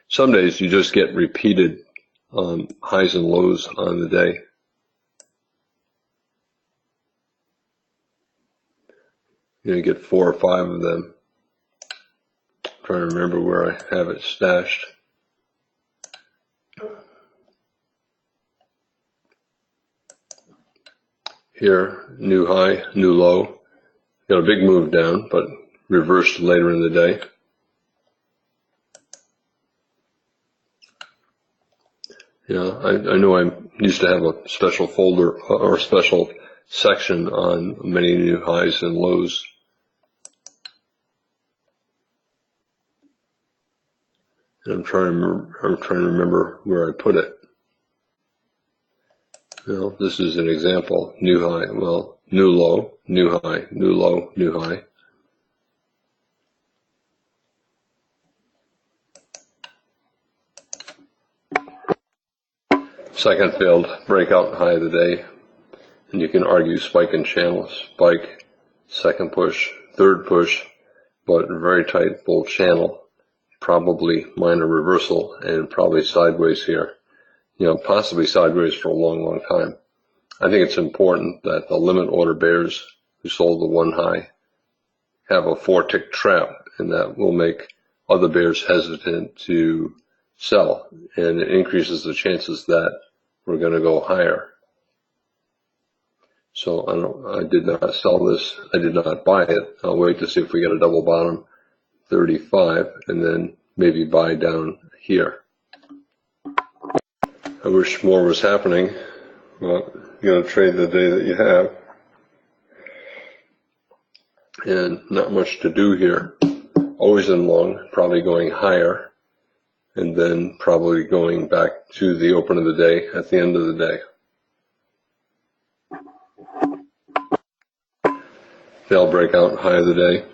Some days you just get repeated highs and lows on the day. You get 4 or 5 of them. I'm trying to remember where I have it stashed. Here, new high, new low. Got a big move down, but reversed later in the day. I know I used to have a special folder or a special section on many new highs and lows. And I'm trying to remember where I put it. This is an example. New high, well, new low, new high, new low, new high. Second failed breakout high of the day. And you can argue spike and channel, spike, second push, third push, but very tight bull channel, probably minor reversal, and probably sideways here. Possibly sideways for a long, long time. I think it's important that the limit order bears who sold the one high have a 4-tick trap, and that will make other bears hesitant to sell, and it increases the chances that we're going to go higher. So I did not sell this. I did not buy it. I'll wait to see if we get a double bottom 35 and then maybe buy down here. I wish more was happening. Well, you got to trade the day that you have. And not much to do here. Always in long, probably going higher, and then probably going back to the open of the day at the end of the day. Failed breakout high of the day,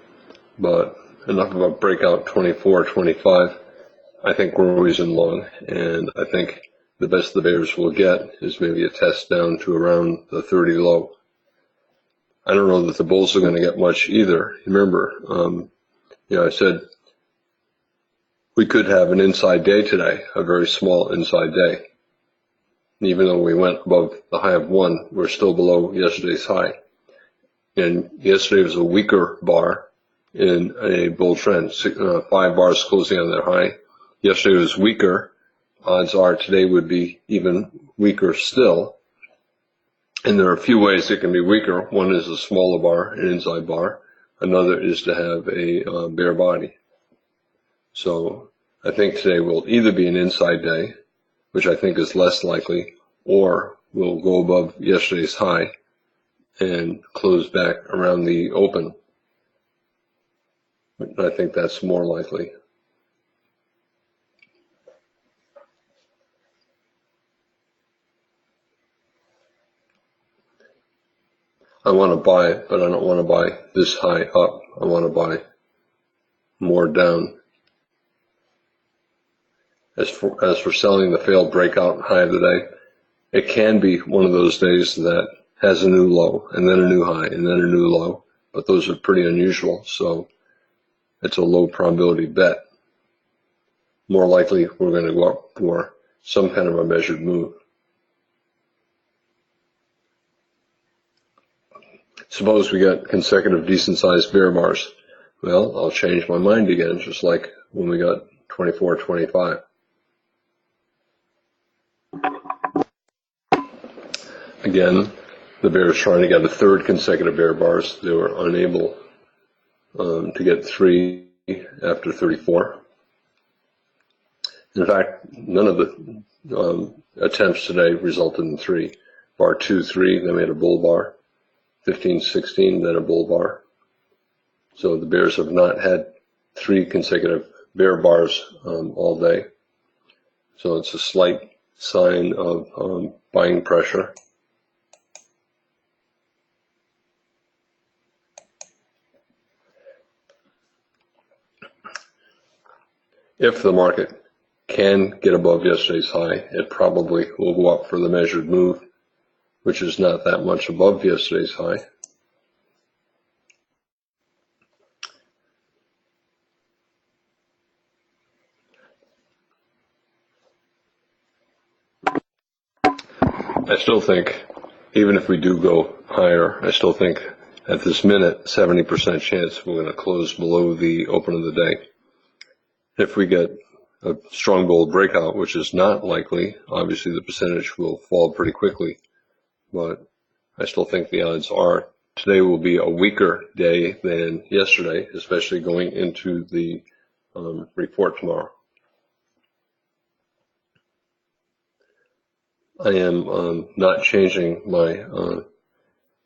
but enough of a breakout 24, 25. I think we're always in long, and I think the best the bears will get is maybe a test down to around the 30 low. I don't know that the bulls are going to get much either. Remember, I said we could have an inside day today, a very small inside day. And even though we went above the high of 1, we're still below yesterday's high. And yesterday was a weaker bar in a bull trend, 5 bars closing on their high. Yesterday was weaker. Odds are today would be even weaker still. And there are a few ways it can be weaker. One is a smaller bar, an inside bar. Another is to have a bare body. So I think today will either be an inside day, which I think is less likely, or we'll go above yesterday's high and close back around the open. I think that's more likely. I want to buy it, but I don't want to buy this high up. I want to buy more down. As for selling the failed breakout high of the day, it can be one of those days that has a new low and then a new high and then a new low, but those are pretty unusual, so it's a low probability bet. More likely we're going to go up for some kind of a measured move. Suppose we got consecutive decent sized bear bars. Well, I'll change my mind again, just like when we got 24, 25. Again, the bears trying to get a third consecutive bear bars. They were unable to get 3 after 34. In fact, none of the attempts today resulted in 3. Bar 2, 3, they made a bull bar. 15, 16, then a bull bar. So the bears have not had 3 consecutive bear bars all day. So it's a slight sign of buying pressure. If the market can get above yesterday's high, it probably will go up for the measured move, which is not that much above yesterday's high. I still think, even if we do go higher, I still think at this minute, 70% chance we're going to close below the open of the day. If we get a strong bull breakout, which is not likely, obviously the percentage will fall pretty quickly. But I still think the odds are today will be a weaker day than yesterday, especially going into the report tomorrow. I am not changing my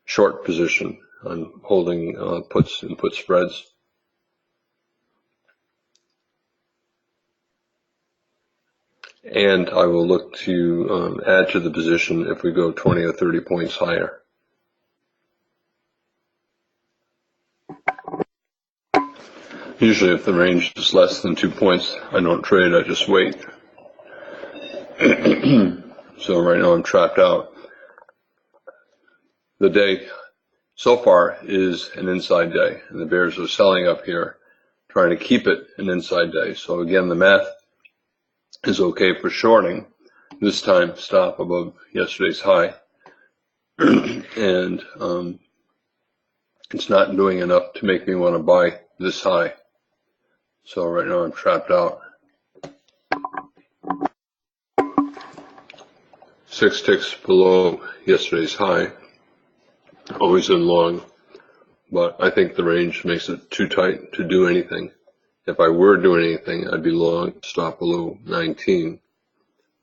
short position. I'm holding puts and put spreads. And I will look to add to the position if we go 20 or 30 points higher. Usually if the range is less than 2 points, I don't trade, I just wait. So right now I'm trapped out. The day so far is an inside day, and the bears are selling up here, trying to keep it an inside day. So again, the math is okay for shorting. This time stop above yesterday's high. And it's not doing enough to make me want to buy this high. So right now I'm trapped out. 6 ticks below yesterday's high, always in long, but I think the range makes it too tight to do anything. If I were doing anything, I'd be long, stop below 19.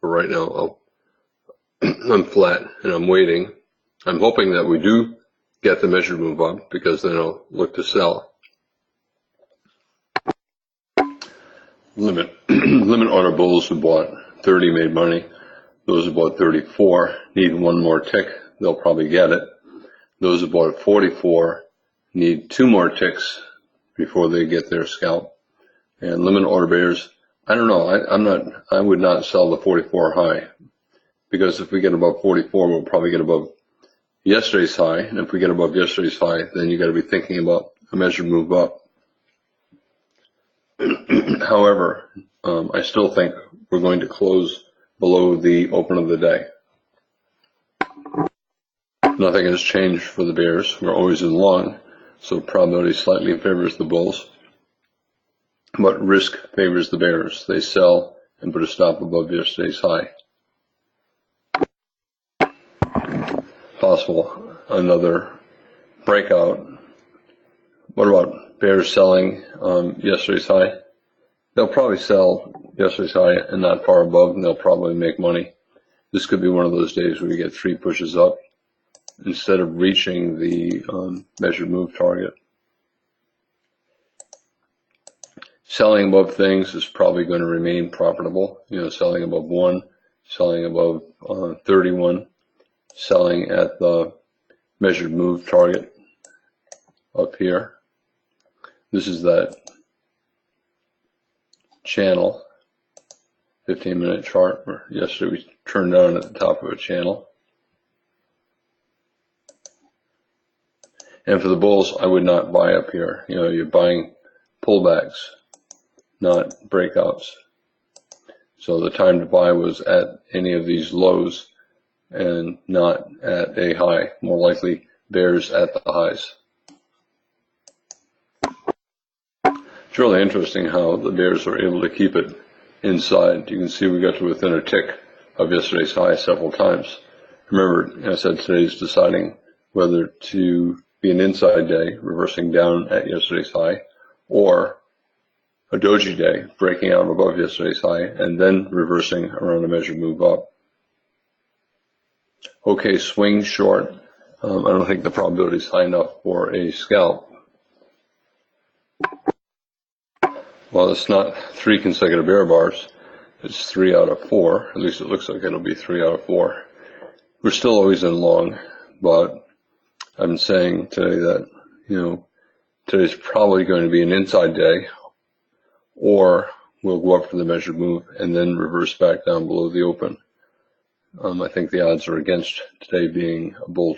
But right now I'm flat and I'm waiting. I'm hoping that we do get the measured move up, because then I'll look to sell. Limit order bulls who bought 30 made money. Those who bought 34 need one more tick. They'll probably get it. Those who bought 44 need 2 more ticks before they get their scalp. And limit order bears, I don't know. I would not sell the 44 high, because if we get above 44, we'll probably get above yesterday's high. And if we get above yesterday's high, then you got to be thinking about a measured move up. However, I still think we're going to close below the open of the day. Nothing has changed for the bears. We're always in long, so probability slightly favors the bulls, but risk favors the bears. They sell and put a stop above yesterday's high. Possible another breakout. What about bears selling yesterday's high? They'll probably sell yesterday's high and not far above, and they'll probably make money. This could be one of those days where you get 3 pushes up instead of reaching the measured move target. Selling above things is probably going to remain profitable. Selling above 1, selling above 31, selling at the measured move target up here. This is that channel, 15-minute chart, where yesterday we turned down at the top of a channel. And for the bulls, I would not buy up here. You're buying pullbacks, not breakouts. So the time to buy was at any of these lows and not at a high. More likely bears at the highs. It's really interesting how the bears are able to keep it inside. You can see we got to within a tick of yesterday's high several times. Remember, I said today's deciding whether to be an inside day, reversing down at yesterday's high, or a doji day, breaking out above yesterday's high, and then reversing around a measured move up. Okay, swing short. I don't think the probability is high enough for a scalp. Well, it's not 3 consecutive bear bars. It's 3 out of 4. At least it looks like it'll be 3 out of 4. We're still always in long, but I'm saying today that, today's probably going to be an inside day, or we'll go up for the measured move and then reverse back down below the open. I think the odds are against today being a bull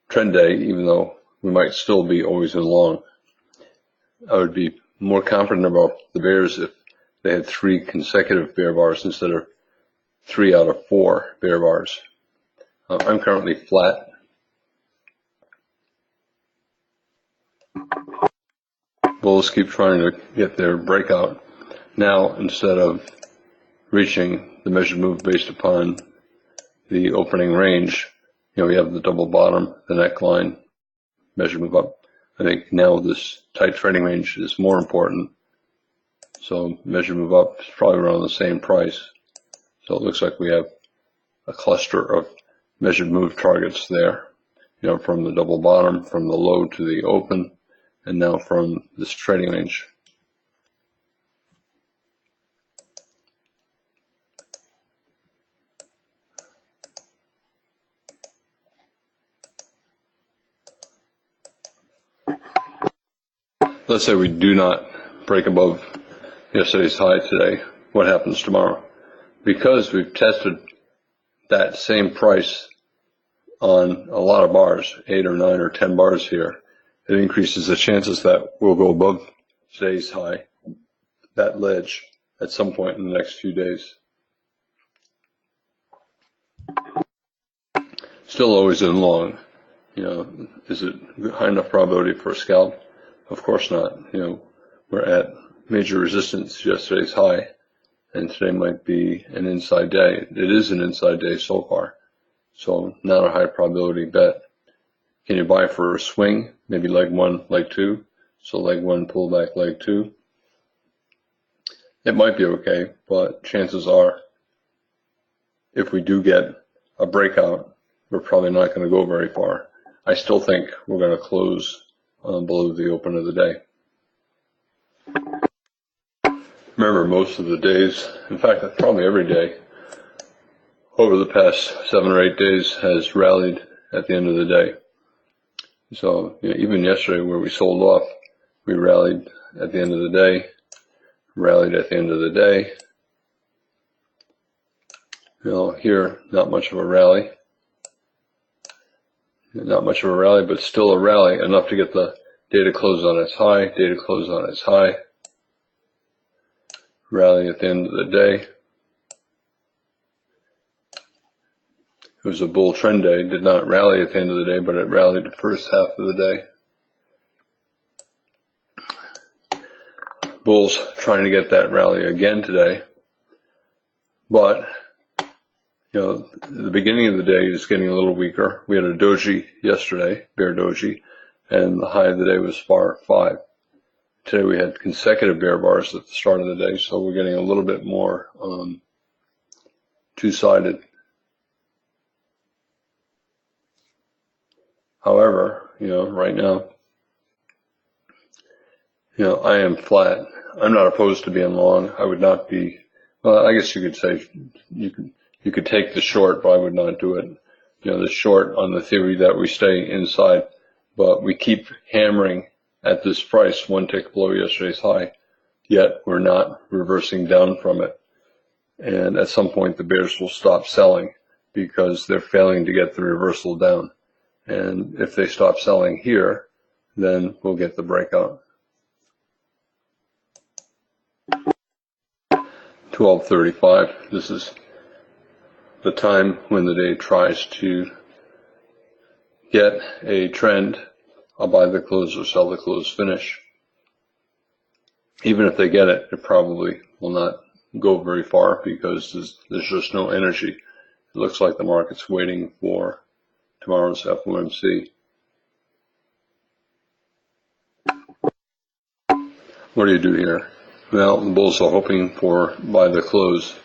trend day, even though we might still be always in long. I would be more confident about the bears if they had 3 consecutive bear bars instead of 3 out of 4 bear bars. I'm currently flat. Bulls keep trying to get their breakout. Now, instead of reaching the measured move based upon the opening range, we have the double bottom, the neckline, measured move up. I think now this tight trading range is more important. So measured move up is probably around the same price. So it looks like we have a cluster of measured move targets there, from the double bottom, from the low to the open, and now from this trading range. Let's say we do not break above yesterday's high today. What happens tomorrow? Because we've tested that same price on a lot of bars, 8 or 9 or 10 bars here, it increases the chances that we'll go above today's high, that ledge, at some point in the next few days. Still always in long. Is it high enough probability for a scalp? Of course not. We're at major resistance yesterday's high, and today might be an inside day. It is an inside day so far, so not a high probability bet. Can you buy for a swing? Maybe leg one, leg two. So leg one, pull back, leg two. It might be okay, but chances are, if we do get a breakout, we're probably not going to go very far. I still think we're going to close below the open of the day. Remember, most of the days, in fact, probably every day, over the past 7 or 8 days has rallied at the end of the day. So even yesterday where we sold off, we rallied at the end of the day, rallied at the end of the day. Here, not much of a rally. Not much of a rally, but still a rally, enough to get the day to close on its high, day to close on its high. Rally at the end of the day. It was a bull trend day. Did not rally at the end of the day, but it rallied the first half of the day. Bulls trying to get that rally again today. But, the beginning of the day is getting a little weaker. We had a doji yesterday, bear doji, and the high of the day was bar 5. Today we had consecutive bear bars at the start of the day, so we're getting a little bit more two-sided. However, right now, I am flat. I'm not opposed to being long. I would not be, well, I guess you could say you could take the short, but I would not do it. The short on the theory that we stay inside, but we keep hammering at this price, one tick below yesterday's high, yet we're not reversing down from it. And at some point, the bears will stop selling because they're failing to get the reversal down. And if they stop selling here, then we'll get the breakout. 12:35. This is the time when the day tries to get a trend. I'll buy the close or sell the close finish. Even if they get it, it probably will not go very far because there's just no energy. It looks like the market's waiting for tomorrow's FOMC. What do you do here? Well, the bulls are hoping for by the close,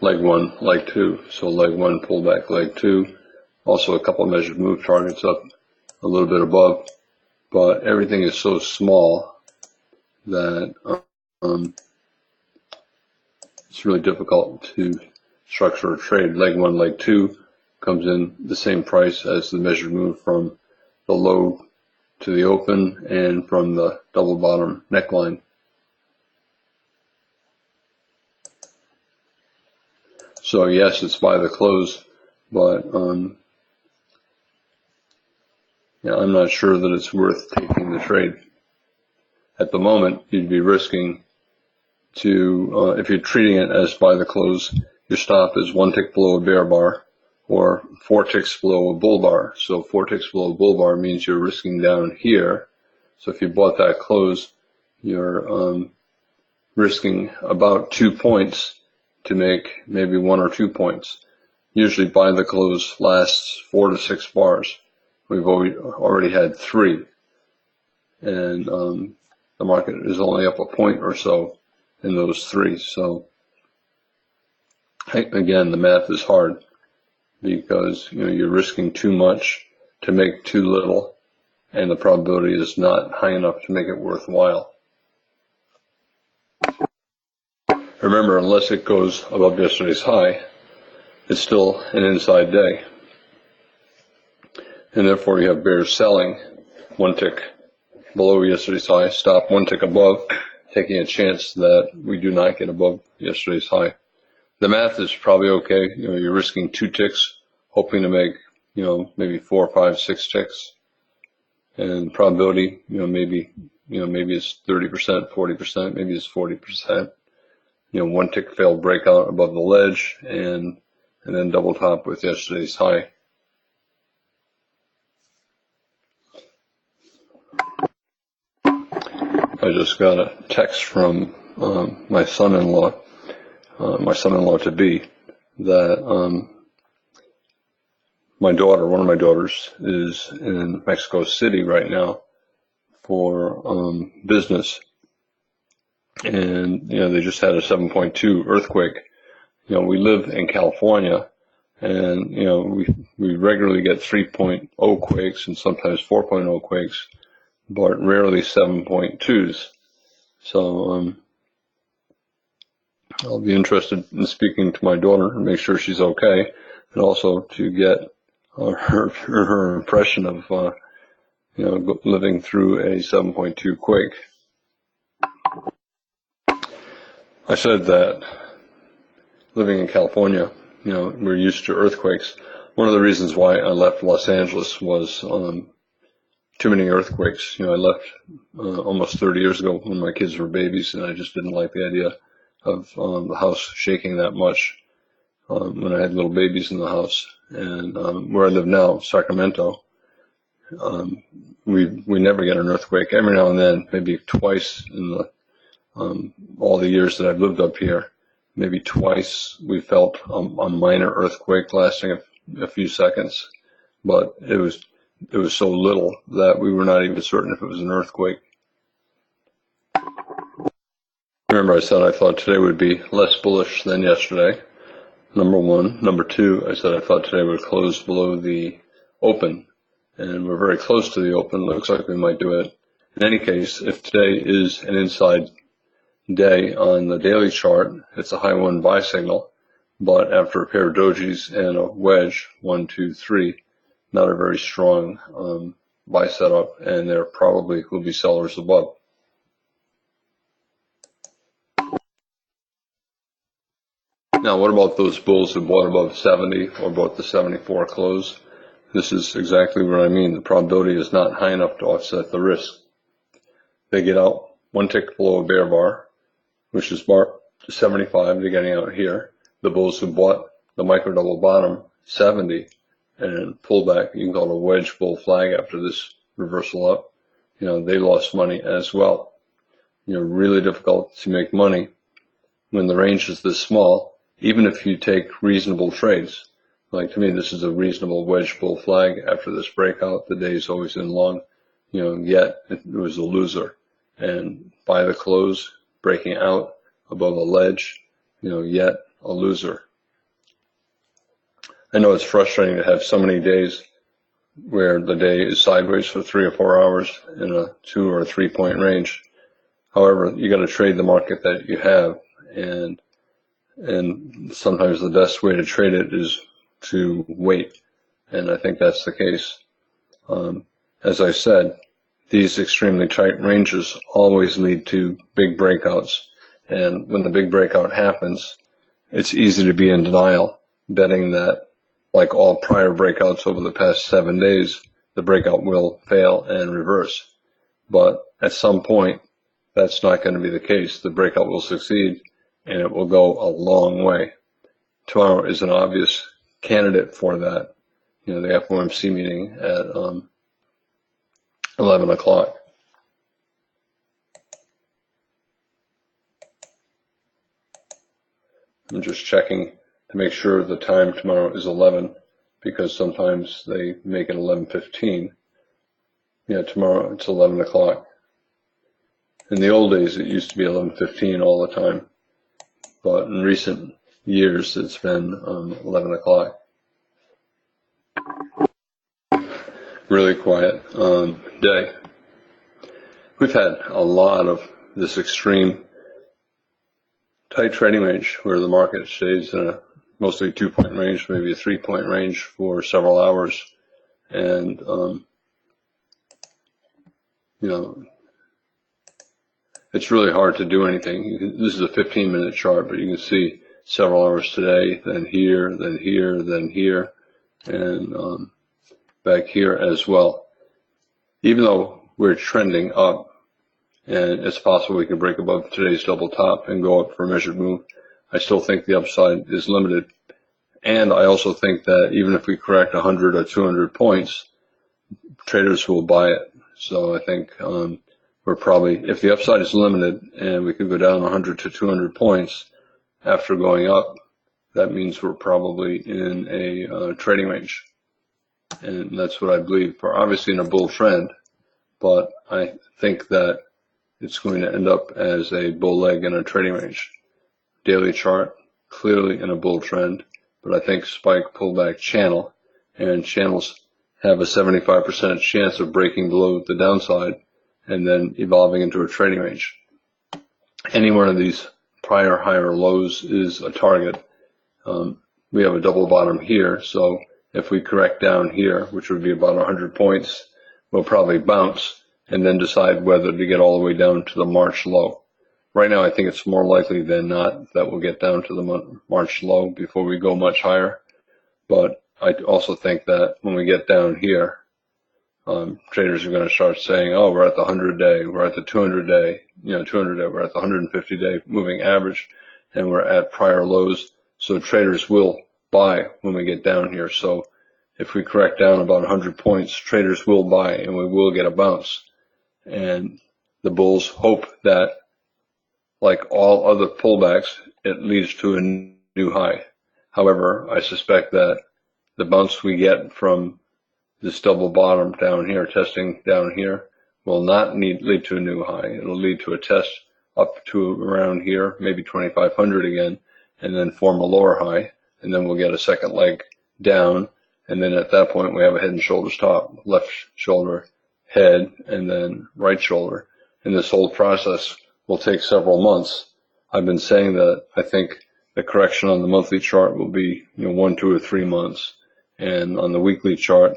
leg one, leg two. So leg one, pull back, leg two. Also a couple of measured move targets up a little bit above, but everything is so small that it's really difficult to structure a trade. Leg one, leg two comes in the same price as the measured move from the low to the open and from the double bottom neckline. So yes, it's by the close, but I'm not sure that it's worth taking the trade. At the moment, you'd be risking to, if you're treating it as by the close, your stop is 1 tick below a bear bar or 4 ticks below a bull bar. So 4 ticks below a bull bar means you're risking down here. So if you bought that close, you're risking about 2 points to make maybe 1 or 2 points. Usually by the close lasts 4 to 6 bars. We've already had 3, and the market is only up a point or so in those 3. So again, the math is hard. because you're risking too much to make too little, and the probability is not high enough to make it worthwhile. Remember, unless it goes above yesterday's high, it's still an inside day. And therefore you have bears selling one tick below yesterday's high, stop one tick above, taking a chance that we do not get above yesterday's high. The math is probably okay. You're risking 2 ticks, hoping to make, maybe 4, 5, 6 ticks. And probability, maybe it's 30%, 40%, maybe it's 40%. One tick failed breakout above the ledge and then double top with yesterday's high. I just got a text from my son-in-law to be, that one of my daughters is in Mexico City right now for business, and they just had a 7.2 earthquake. We live in California, and we regularly get 3.0 quakes and sometimes 4.0 quakes, but rarely 7.2s. So I'll be interested in speaking to my daughter and make sure she's okay, and also to get her impression of living through a 7.2 quake. I said that living in California, we're used to earthquakes. One of the reasons why I left Los Angeles was too many earthquakes. I left almost 30 years ago when my kids were babies, and I just didn't like the idea of the house shaking that much when I had little babies in the house. And where I live now, Sacramento, we never get an earthquake. Every now and then, maybe twice in the all the years that I've lived up here, maybe twice we felt a minor earthquake lasting a few seconds, but it was so little that we were not even certain if it was an earthquake. Remember, I said I thought today would be less bullish than yesterday. Number one. Number two, I said I thought today would close below the open, and we're very close to the open. Looks like we might do it. In any case, if today is an inside day on the daily chart, it's a high one buy signal, but after a pair of dojis and a wedge, 1, 2, 3, not a very strong buy setup, and there probably will be sellers above. Now, what about those bulls who bought above 70 or bought the 74 close? This is exactly what I mean. The probability is not high enough to offset the risk. They get out one tick below a bear bar, which is bar 75. They're getting out here. The bulls who bought the micro double bottom 70 and pull back, you can call it a wedge bull flag after this reversal up, they lost money as well. Really difficult to make money when the range is this small, even if you take reasonable trades. Like, to me, this is a reasonable wedge bull flag after this breakout. The day is always in long, yet it was a loser. And by the close, breaking out above a ledge, yet a loser. I know it's frustrating to have so many days where the day is sideways for 3 or 4 hours in a 2 or 3 point range. However, you got to trade the market that you have, and sometimes the best way to trade it is to wait, and I think that's the case. As I said, these extremely tight ranges always lead to big breakouts, and when the big breakout happens, it's easy to be in denial, betting that, like all prior breakouts over the past 7 days, the breakout will fail and reverse. But at some point, that's not going to be the case. The breakout will succeed, and it will go a long way. Tomorrow is an obvious candidate for that. The FOMC meeting at 11 o'clock. I'm just checking to make sure the time tomorrow is 11, because sometimes they make it 11:15. Tomorrow it's 11 o'clock. In the old days, it used to be 11:15 all the time, but in recent years, it's been 11 o'clock. really quiet day. We've had a lot of this extreme tight trading range where the market stays in a mostly 2-point range, maybe a 3-point range for several hours. And, it's really hard to do anything. This is a 15-minute chart, but you can see several hours today, then here, then here, then here, and back here as well. Even though we're trending up, and it's possible we can break above today's double top and go up for a measured move, I still think the upside is limited. And I also think that even if we correct 100 or 200 points, traders will buy it. So I think we're probably, if the upside is limited and we could go down 100 to 200 points after going up, that means we're probably in a trading range. And that's what I believe. We're obviously in a bull trend, but I think that it's going to end up as a bull leg in a trading range. Daily chart, clearly in a bull trend, but I think spike pullback channel, and channels have a 75% chance of breaking below the downside and then evolving into a trading range. Any one of these prior higher lows is a target. We have a double bottom here, so if we correct down here, which would be about 100 points, we'll probably bounce and then decide whether to get all the way down to the March low. Right now, I think it's more likely than not that we'll get down to the March low before we go much higher. But I also think that when we get down here, traders are going to start saying, oh, we're at the 100-day, we're at the 200-day, 200-day, we're at the 150-day moving average, and we're at prior lows. So traders will buy when we get down here. So if we correct down about 100 points, traders will buy and we will get a bounce. And the bulls hope that, like all other pullbacks, it leads to a new high. However, I suspect that the bounce we get from this double bottom down here, testing down here, will not lead to a new high. It'll lead to a test up to around here, maybe 2,500 again, and then form a lower high, and then we'll get a second leg down, and then at that point we have a head and shoulders top, left shoulder, head, and then right shoulder. And this whole process will take several months. I've been saying that I think the correction on the monthly chart will be 1, 2, or 3 months, and on the weekly chart,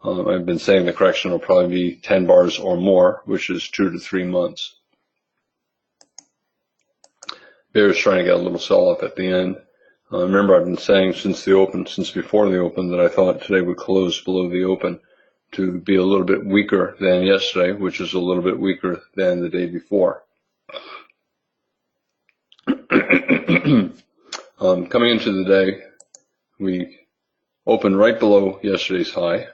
I've been saying the correction will probably be 10 bars or more, which is 2 to 3 months. Bears trying to get a little sell up at the end. Remember, I've been saying since before the open, that I thought today would close below the open to be a little bit weaker than yesterday, which is a little bit weaker than the day before. Coming into the day, we opened right below yesterday's high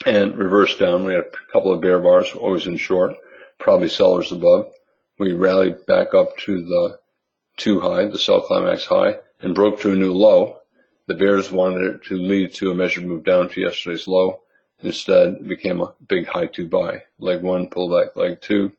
and reversed down. We had a couple of bear bars, always in short, probably sellers above. We rallied back up to the 2 high, the sell climax high, and broke to a new low. The bears wanted it to lead to a measured move down to yesterday's low. Instead, it became a big high 2 buy. Leg 1, pullback leg 2,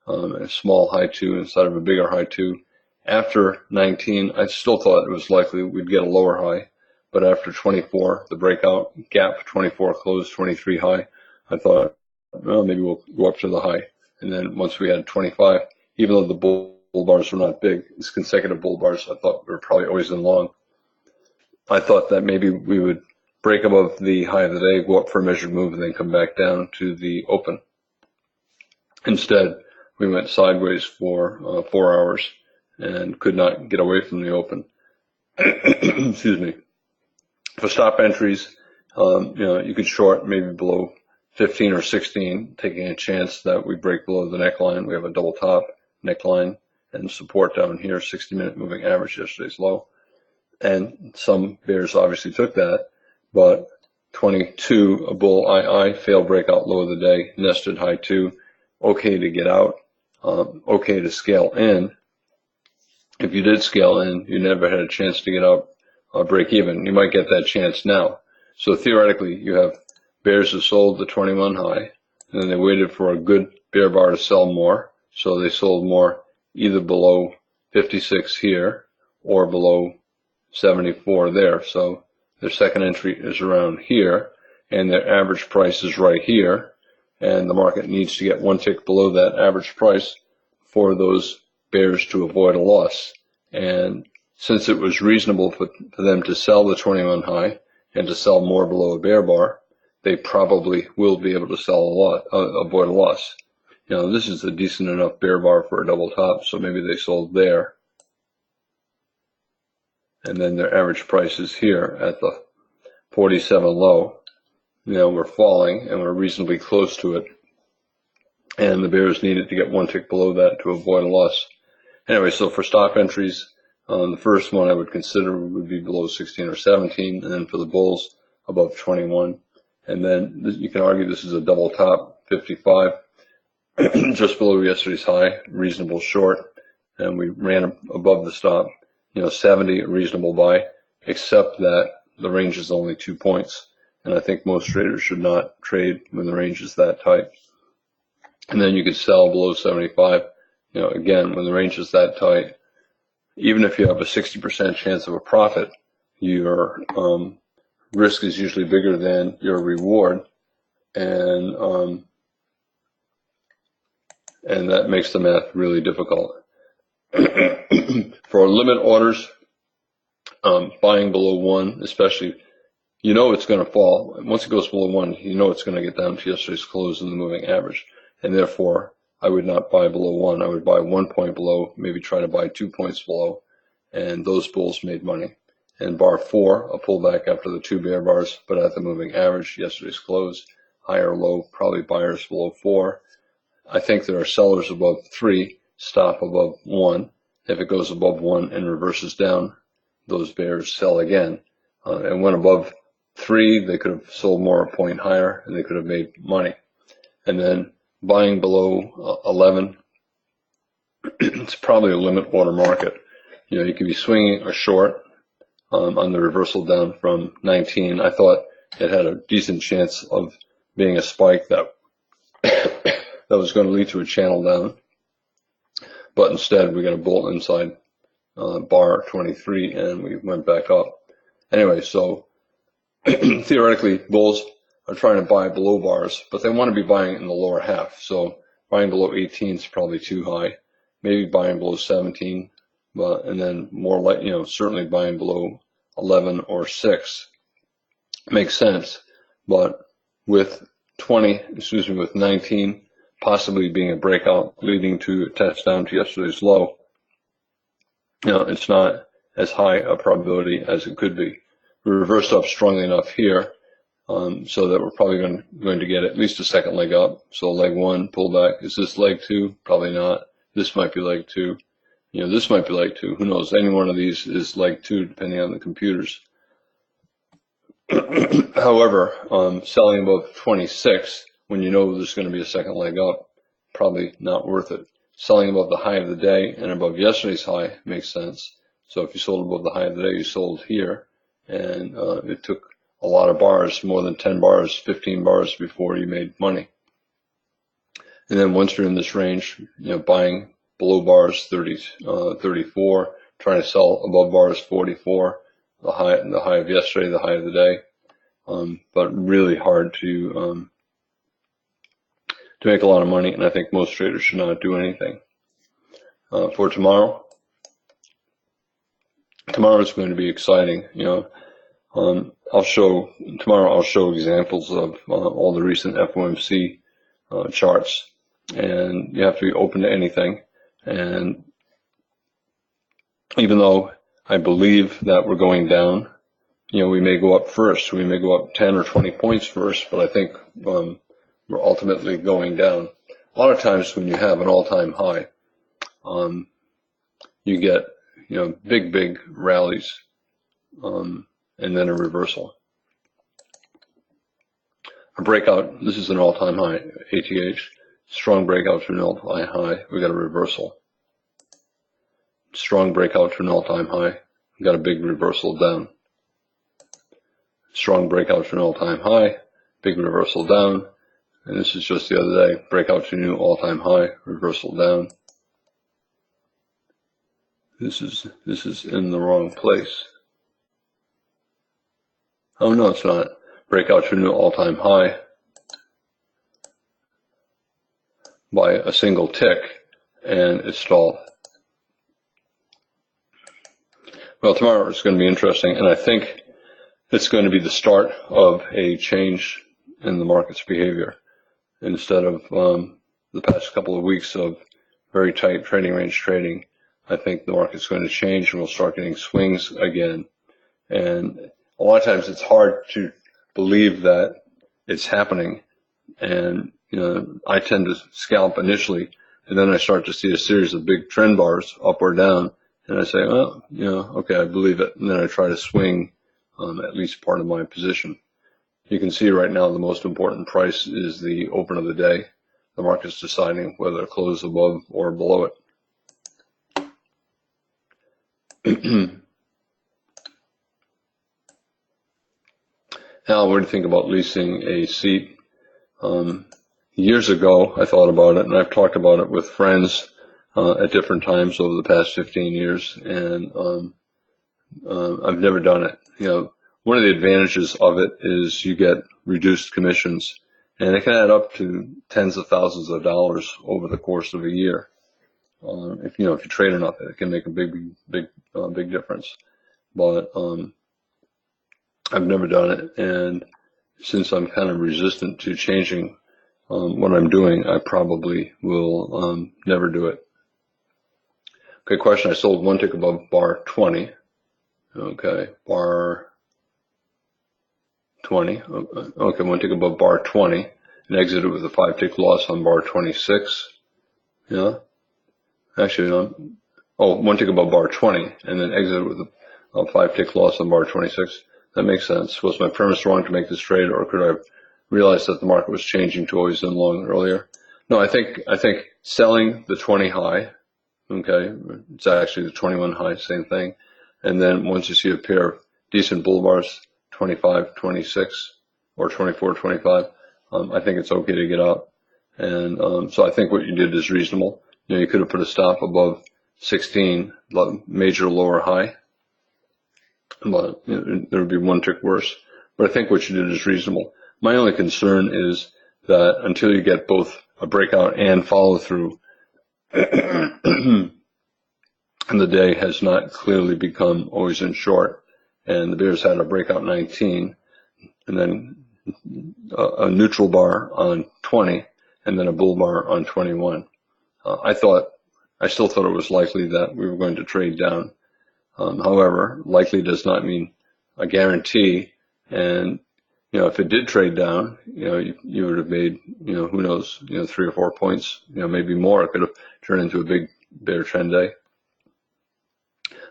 a small high 2 instead of a bigger high 2. After 19, I still thought it was likely we'd get a lower high. But after 24, the breakout gap, 24 closed, 23 high, I thought, well, maybe we'll go up to the high. And then once we had 25, even though the bull bars were not big, these consecutive bull bars, I thought we were probably always in long. I thought that maybe we would break above the high of the day, go up for a measured move, and then come back down to the open. Instead, we went sideways for 4 hours and could not get away from the open. Excuse me. For stop entries, you could short maybe below 15 or 16, taking a chance that we break below the neckline. We have a double top neckline and support down here, 60-minute moving average, yesterday's low. And some bears obviously took that, but 22, a bull II, failed breakout low of the day, nested high 2, okay to get out, okay to scale in. If you did scale in, you never had a chance to get out, break even. You might get that chance now. So theoretically, you have bears that sold the 21 high, and then they waited for a good bear bar to sell more. So they sold more either below 56 here or below 74 there. So their second entry is around here. and their average price is right here, and the market needs to get one tick below that average price for those bears to avoid a loss. And since it was reasonable for them to sell the 21 high and to sell more below a bear bar, they probably will be able to sell a lot, avoid a loss. You know, this is a decent enough bear bar for a double top, so maybe they sold there. And then their average price is here at the 47 low. You know, we're falling and we're reasonably close to it. And the bears needed to get one tick below that to avoid a loss. Anyway, so for stop entries, the first one I would consider would be below 16 or 17, and then for the bulls, above 21. And then you can argue this is a double top, 55, just below yesterday's high, reasonable short, and we ran above the stop. You know, 70, a reasonable buy, except that the range is only 2 points, and I think most traders should not trade when the range is that tight. And then you could sell below 75. You know, again, when the range is that tight, even if you have a 60% chance of a profit, your risk is usually bigger than your reward, and that makes the math really difficult. For limit orders, buying below 1, especially, you know it's going to fall. Once it goes below 1, you know it's going to get down to yesterday's close in the moving average, and therefore I would not buy below 1. I would buy 1 point below, maybe try to buy 2 points below, and those bulls made money. And bar 4, a pullback after the 2 bear bars, but at the moving average, yesterday's close, high or low, probably buyers below 4. I think there are sellers above 3, stop above 1. If it goes above 1 and reverses down, those bears sell again. And when above 3, they could have sold more, a point higher, and they could have made money. And then buying below 11, it's probably a limit order market. You know, you could be swinging a short on the reversal down from 19. I thought it had a decent chance of being a spike that that was going to lead to a channel down, but instead we got a bolt inside bar 23 and we went back up. Anyway, so theoretically bulls are trying to buy below bars, but they want to be buying in the lower half. So buying below 18 is probably too high. Maybe buying below 17, but and then more like, you know, certainly buying below 11 or 6 makes sense. But with 19 possibly being a breakout leading to a test down to yesterday's low, you know, it's not as high a probability as it could be. We reversed up strongly enough here, so that we're probably going to get at least a second leg up. So leg 1 pullback. Is this leg 2? Probably not. This might be leg 2. You know, this might be leg 2. Who knows? Any one of these is leg 2 depending on the computers. However, selling above 26 when you know there's going to be a second leg up, probably not worth it. Selling above the high of the day and above yesterday's high makes sense. So if you sold above the high of the day, you sold here, and it took a lot of bars, more than 10 bars, 15 bars before you made money. And then once you're in this range, you know, buying below bars 34, trying to sell above bars 44, the high of yesterday, the high of the day, but really hard to make a lot of money. And I think most traders should not do anything. For tomorrow is going to be exciting. You know, I'll show examples of all the recent FOMC charts, and you have to be open to anything. And even though I believe that we're going down, you know, we may go up first. We may go up 10 or 20 points first, but I think we're ultimately going down. A lot of times when you have an all-time high, you get, you know, big rallies, and then a reversal. A breakout, this is an all-time high, ATH, strong breakout to an all-time high, we got a reversal. Strong breakout to an all-time high, we got a big reversal down. Strong breakout to an all-time high, big reversal down, and this is just the other day, breakout to a new all-time high, reversal down. This is in the wrong place. Oh no, it's not. break out to a new all-time high by a single tick, and it stalled. Well, tomorrow is going to be interesting, and I think it's going to be the start of a change in the market's behavior. Instead of the past couple of weeks of very tight trading range trading, I think the market's going to change and we'll start getting swings again. And a lot of times it's hard to believe that it's happening. And, I tend to scalp initially, and then I start to see a series of big trend bars up or down. And I say, well, okay, I believe it. And then I try to swing at least part of my position. You can see right now the most important price is the open of the day. The market's deciding whether to close above or below it. Al, what do you think about leasing a seat? Years ago, I thought about it, and I've talked about it with friends at different times over the past 15 years, and I've never done it. One of the advantages of it is you get reduced commissions, and it can add up to tens of thousands of dollars over the course of a year. If you trade enough, it can make a big difference. But I've never done it, and since I'm kind of resistant to changing what I'm doing, I probably will never do it. Okay, question. I sold one tick above bar 20. Okay, bar 20. Okay, one tick above bar 20 and exited with a 5-tick loss on bar 26. Yeah. Actually, one tick above bar 20 and then exited with a 5-tick loss on bar 26. That makes sense. Was my premise wrong to make this trade, or could I have realized that the market was changing to always in long earlier? No, I think selling the 20 high, okay, it's actually the 21 high, same thing. And then once you see a pair of decent bull bars, 25, 26, or 24, 25, I think it's okay to get out. And so I think what you did is reasonable. You could have put a stop above 16, major lower high, but there would be one tick worse. But I think what you did is reasonable. My only concern is that until you get both a breakout and follow through, and the day has not clearly become always in short, and the bears had a breakout 19, and then a neutral bar on 20, and then a bull bar on 21. I still thought it was likely that we were going to trade down. However, likely does not mean a guarantee. And, if it did trade down, you would have made, who knows, 3 or 4 points, maybe more. It could have turned into a big bear trend day.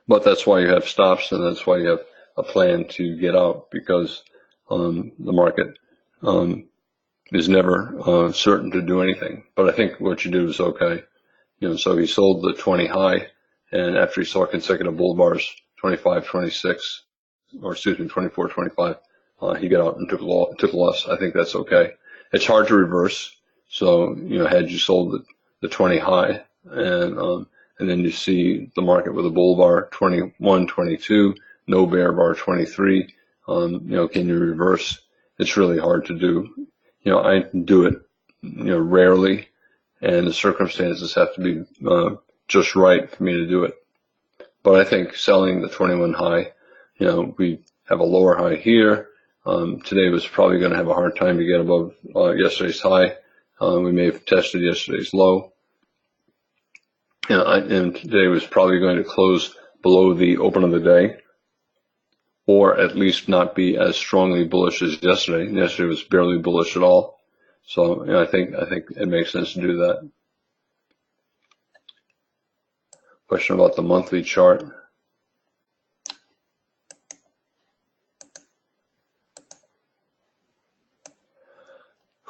But that's why you have stops, and that's why you have a plan to get out, because the market is never certain to do anything. But I think what you do is okay. So he sold the 20 high, and after he saw consecutive bull bars, 25, 26, or excuse me, 24, 25, he got out and took a loss. I think that's okay. It's hard to reverse. So, had you sold the 20 high, and then you see the market with a bull bar 21, 22, no bear bar 23, can you reverse? It's really hard to do. I do it, rarely, and the circumstances have to be just right for me to do it. But I think selling the 21 high, we have a lower high here. Today was probably going to have a hard time to get above yesterday's high. We may have tested yesterday's low. And today was probably going to close below the open of the day, or at least not be as strongly bullish as yesterday. Yesterday was barely bullish at all. So I think it makes sense to do that. Question about the monthly chart.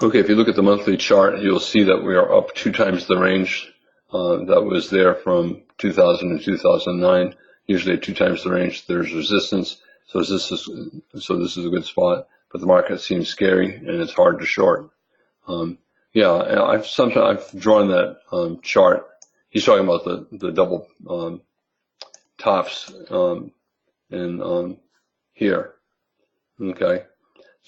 Okay, if you look at the monthly chart, you'll see that we are up 2 times the range that was there from 2000 and 2009. Usually at 2 times the range, there's resistance. So this is a good spot, but the market seems scary and it's hard to short. I've drawn that chart. He's talking about the double tops in here. Okay,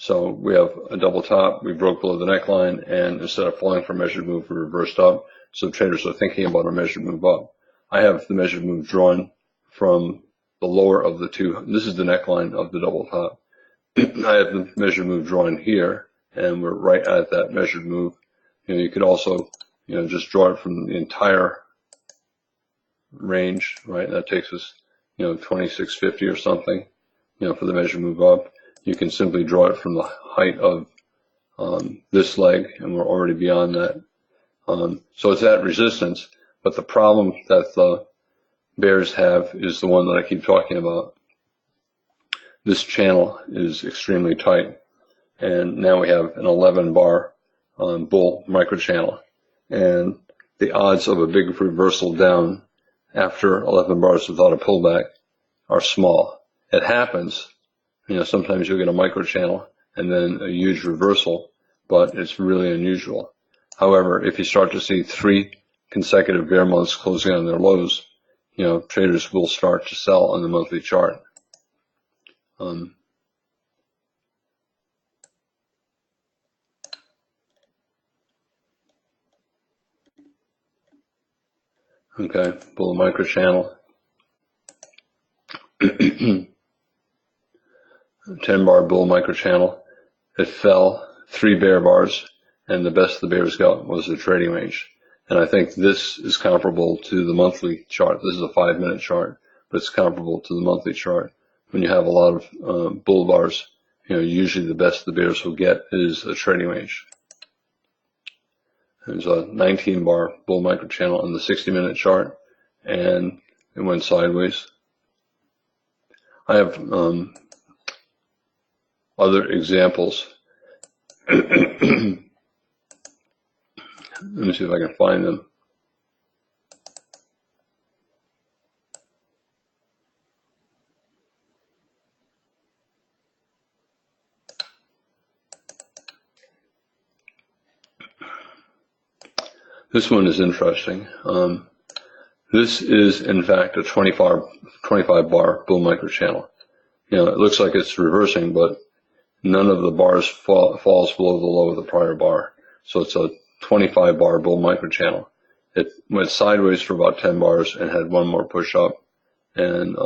So we have a double top, we broke below the neckline, and instead of falling for a measured move, we reversed up. So traders are thinking about a measured move up. I have the measured move drawn from the lower of the two. This is the neckline of the double top. I have the measured move drawn here, and we're right at that measured move. You could also, just draw it from the entire range, right? That takes us, 2650 or something, for the measured move up. You can simply draw it from the height of this leg, and we're already beyond that. So it's at resistance, but the problem that the bears have is the one that I keep talking about. This channel is extremely tight, and now we have an 11 bar bull microchannel, and the odds of a big reversal down after 11 bars without a pullback are small. It happens, sometimes you'll get a microchannel and then a huge reversal, but it's really unusual. However, if you start to see 3 consecutive bear months closing on their lows, traders will start to sell on the monthly chart. Okay, bull microchannel. 10 bar bull microchannel. It fell 3 bear bars, and the best the bears got was the trading range. And I think this is comparable to the monthly chart. This is a 5-minute chart, but it's comparable to the monthly chart. When you have a lot of bull bars, usually the best the bears will get is a trading range. There's a 19 bar bull microchannel on the 60-minute chart, and it went sideways. I have other examples. Let me see if I can find them. This one is interesting. This is, in fact, a 25 bar bull microchannel. It looks like it's reversing, but none of the bars falls below the low of the prior bar. So it's a 25 bar bull microchannel. It went sideways for about 10 bars and had one more push up, and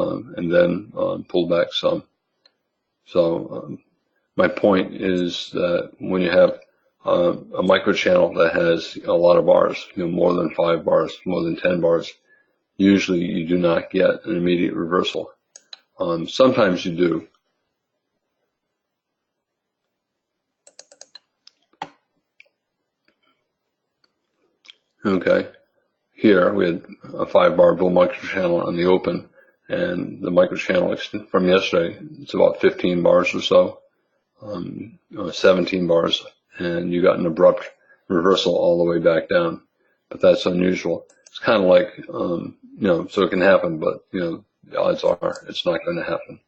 then pulled back some. So my point is that when you have a microchannel that has a lot of bars, more than 5 bars, more than 10 bars, usually you do not get an immediate reversal. Sometimes you do. Okay, here we had a 5 bar bull microchannel on the open, and the microchannel from yesterday, it's about 15 bars or so, 17 bars, and you got an abrupt reversal all the way back down. But that's unusual. It's kind of like, so it can happen, but, the odds are it's not going to happen.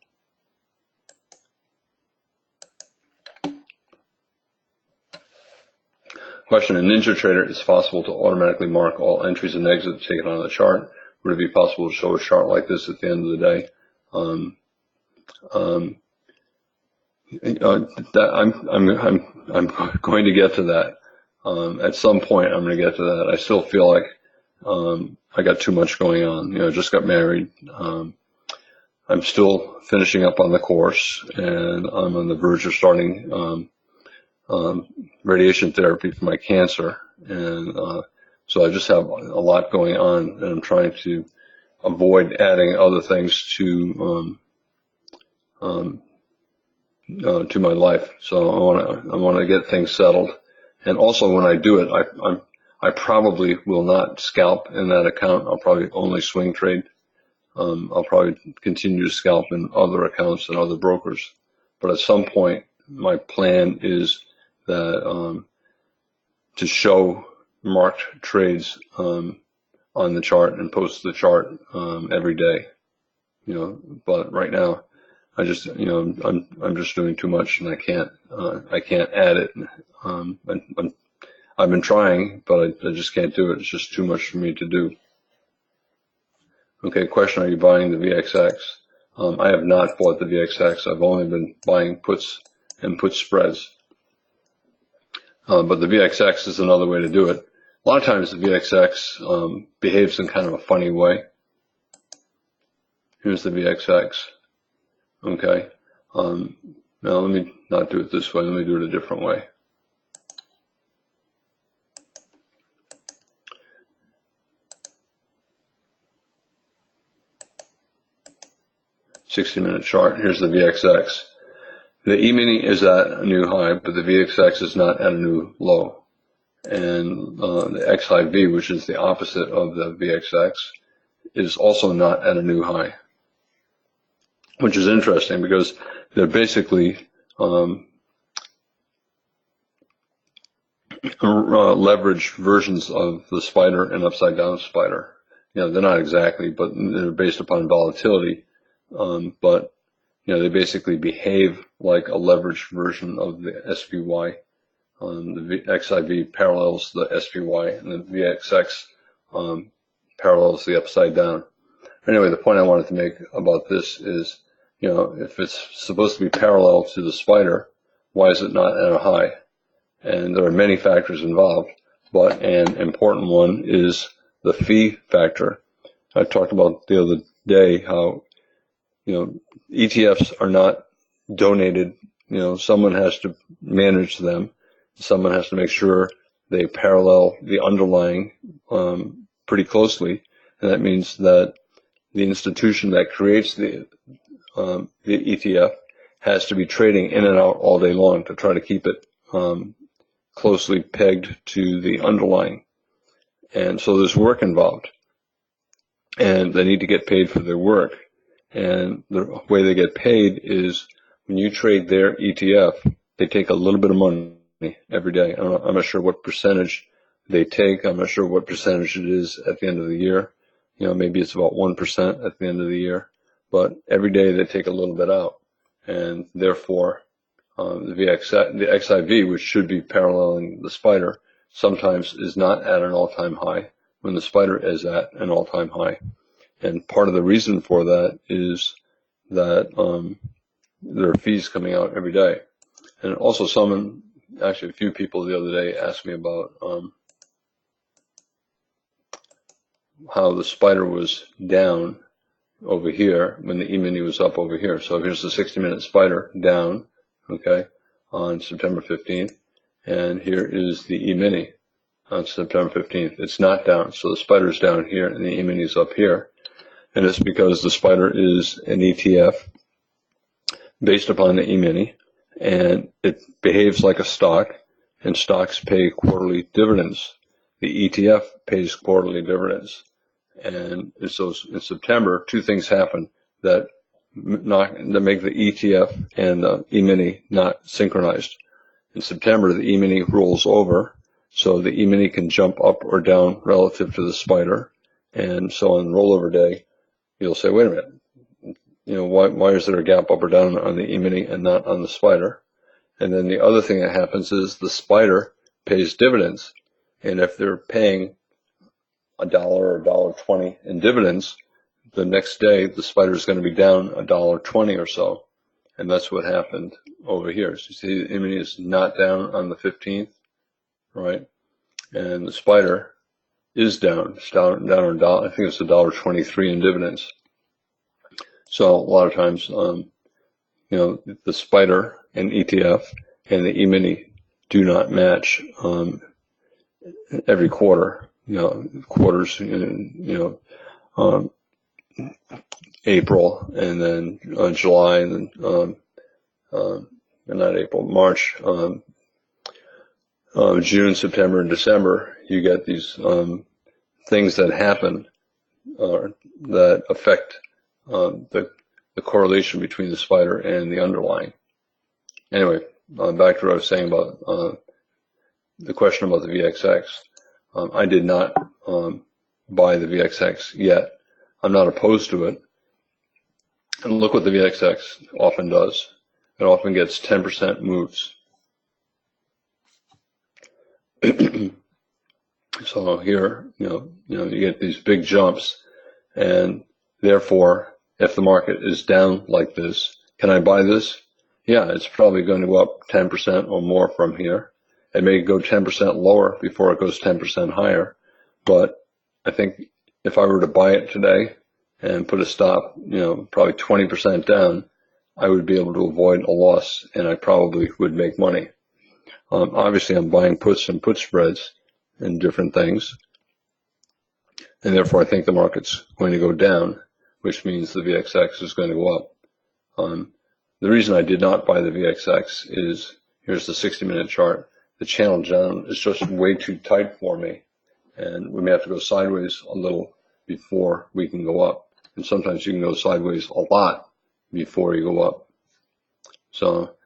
Question: in NinjaTrader, is it possible to automatically mark all entries and exits taken on the chart? Would it be possible to show a chart like this at the end of the day? I'm going to get to that. At some point, I'm going to get to that. I still feel like I got too much going on. I just got married. I'm still finishing up on the course, and I'm on the verge of starting radiation therapy for my cancer, and so I just have a lot going on, and I'm trying to avoid adding other things to my life. So I want to get things settled, and also when I do it, I probably will not scalp in that account. I'll probably only swing trade. I'll probably continue to scalp in other accounts and other brokers, but at some point, my plan is that to show marked trades on the chart and post the chart every day, but right now I just I'm just doing too much, and I can't add it. I've been trying, but I just can't do it. It's just too much for me to do. Okay, question: are you buying the VXX? I have not bought the VXX. I've only been buying puts and put spreads. But the VXX is another way to do it. A lot of times the VXX behaves in kind of a funny way. Here's the VXX. Okay. Now let me not do it this way. Let me do it a different way. $60-minute chart. Here's the VXX. The E-mini is at a new high, but the VXX is not at a new low. And the XIV, which is the opposite of the VXX, is also not at a new high, which is interesting because they're basically leveraged versions of the spider and upside down spider. You know, they're not exactly, but they're based upon volatility. But you know, they basically behave like a leveraged version of the SPY. The XIV parallels the SPY, and the VXX parallels the upside down. Anyway, the point I wanted to make about this is, you know, if it's supposed to be parallel to the spider, why is it not at a high? And there are many factors involved, but an important one is the fee factor. I talked about the other day how, you know, ETFs are not donated. You know, someone has to manage them. Someone has to make sure they parallel the underlying pretty closely, and that means that the institution that creates the ETF has to be trading in and out all day long to try to keep it closely pegged to the underlying. And so there's work involved, and they need to get paid for their work. And the way they get paid is when you trade their ETF, they take a little bit of money every day. I'm not sure what percentage they take. I'm not sure what percentage it is at the end of the year. You know, maybe it's about 1% at the end of the year. But every day they take a little bit out. And therefore, the XIV, which should be paralleling the spider, sometimes is not at an all-time high when the spider is at an all-time high. And part of the reason for that is that there are fees coming out every day. And also actually a few people the other day asked me about how the spider was down over here when the E-mini was up over here. So here's the 60-minute spider down, okay, on September 15th. And here is the E-mini on September 15th. It's not down. So the spider's down here and the E-mini is up here. And it's because the spider is an ETF based upon the E-mini, and it behaves like a stock, and stocks pay quarterly dividends. The ETF pays quarterly dividends. And so in September, two things happen that make the ETF and the E-mini not synchronized. In September, the E-mini rolls over, so the E-mini can jump up or down relative to the spider. And so on rollover day, you'll say, wait a minute, you know, why is there a gap up or down on the E-mini and not on the spider? And then the other thing that happens is the spider pays dividends. And if they're paying $1 or $1.20 in dividends, the next day the spider is going to be down $1.20 or so. And that's what happened over here. So you see the E-mini is not down on the 15th, right? And the spider is down. It's down $1. I think it's $1.23 in dividends. So a lot of times, you know, the spider and ETF and the E-mini do not match every quarter. You know, quarters, you know, April and then July and then not April, March, June, September, and December. You get these things that happen that affect the correlation between the spider and the underlying. Anyway, back to what I was saying about the question about the VXX. I did not buy the VXX yet. I'm not opposed to it. And look what the VXX often does. It often gets 10% moves. So here, you get these big jumps, and therefore, if the market is down like this, can I buy this? yeah, it's probably going to go up 10% or more from here. It may go 10% lower before it goes 10% higher, but I think if I were to buy it today and put a stop, probably 20% down, I would be able to avoid a loss, and I probably would make money. Obviously, I'm buying puts and put spreads and different things, and therefore I think the market's going to go down, which means the VXX is going to go up. The reason I did not buy the VXX is, here's the 60-minute chart. The channel down is just way too tight for me, and we may have to go sideways a little before we can go up. And sometimes you can go sideways a lot before you go up. So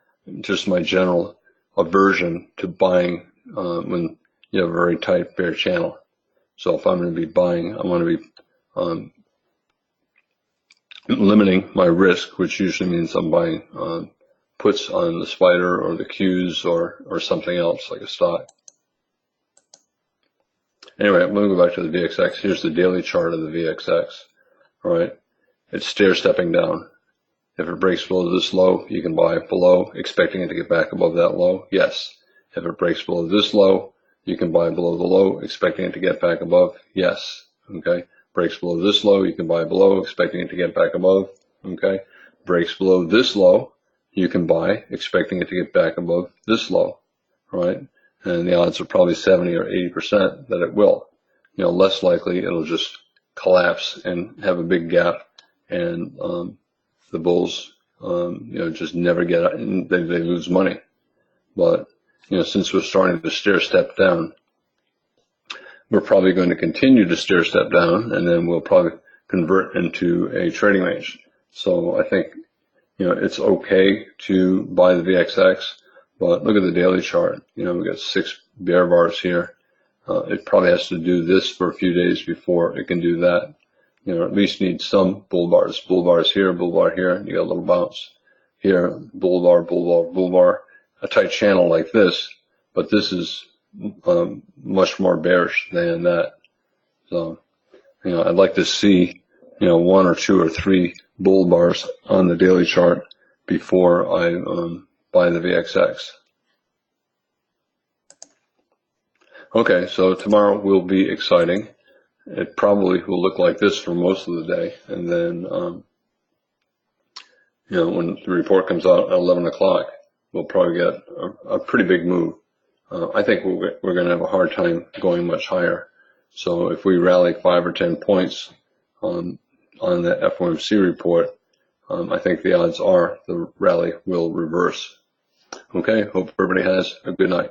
just my general aversion to buying when you have a very tight bear channel. So if I'm going to be buying, I want to be limiting my risk, which usually means I'm buying puts on the spider or the Qs or something else like a stock. Anyway, I'm going to go back to the VXX. Here's the daily chart of the VXX. All right, it's stair-stepping down. If it breaks below this low, you can buy below, expecting it to get back above that low. Yes. If it breaks below this low, you can buy below the low, expecting it to get back above. Yes. Okay. Breaks below this low, you can buy below, expecting it to get back above. Okay. Breaks below this low, you can buy, expecting it to get back above this low. Right. And the odds are probably 70 or 80% that it will. Less likely it'll just collapse and have a big gap, and the bulls, just never get out, and they lose money. But since we're starting to stair step down, we're probably going to continue to stair step down, and then we'll probably convert into a trading range. So I think it's okay to buy the VXX, but look at the daily chart. We've got 6 bear bars here. It probably has to do this for a few days before it can do that. At least need some bull bars. Bull bars here, bull bar here, and you got a little bounce. Here, bull bar, bull bar, bull bar. A tight channel like this, but this is much more bearish than that. So, I'd like to see, 1 or 2 or 3 bull bars on the daily chart before I buy the VXX. Okay, so tomorrow will be exciting. It probably will look like this for most of the day, and then when the report comes out at 11 o'clock, we'll probably get a pretty big move. I think we're going to have a hard time going much higher. So if we rally 5 or 10 points on the FOMC report, I think the odds are the rally will reverse. Okay, hope everybody has a good night.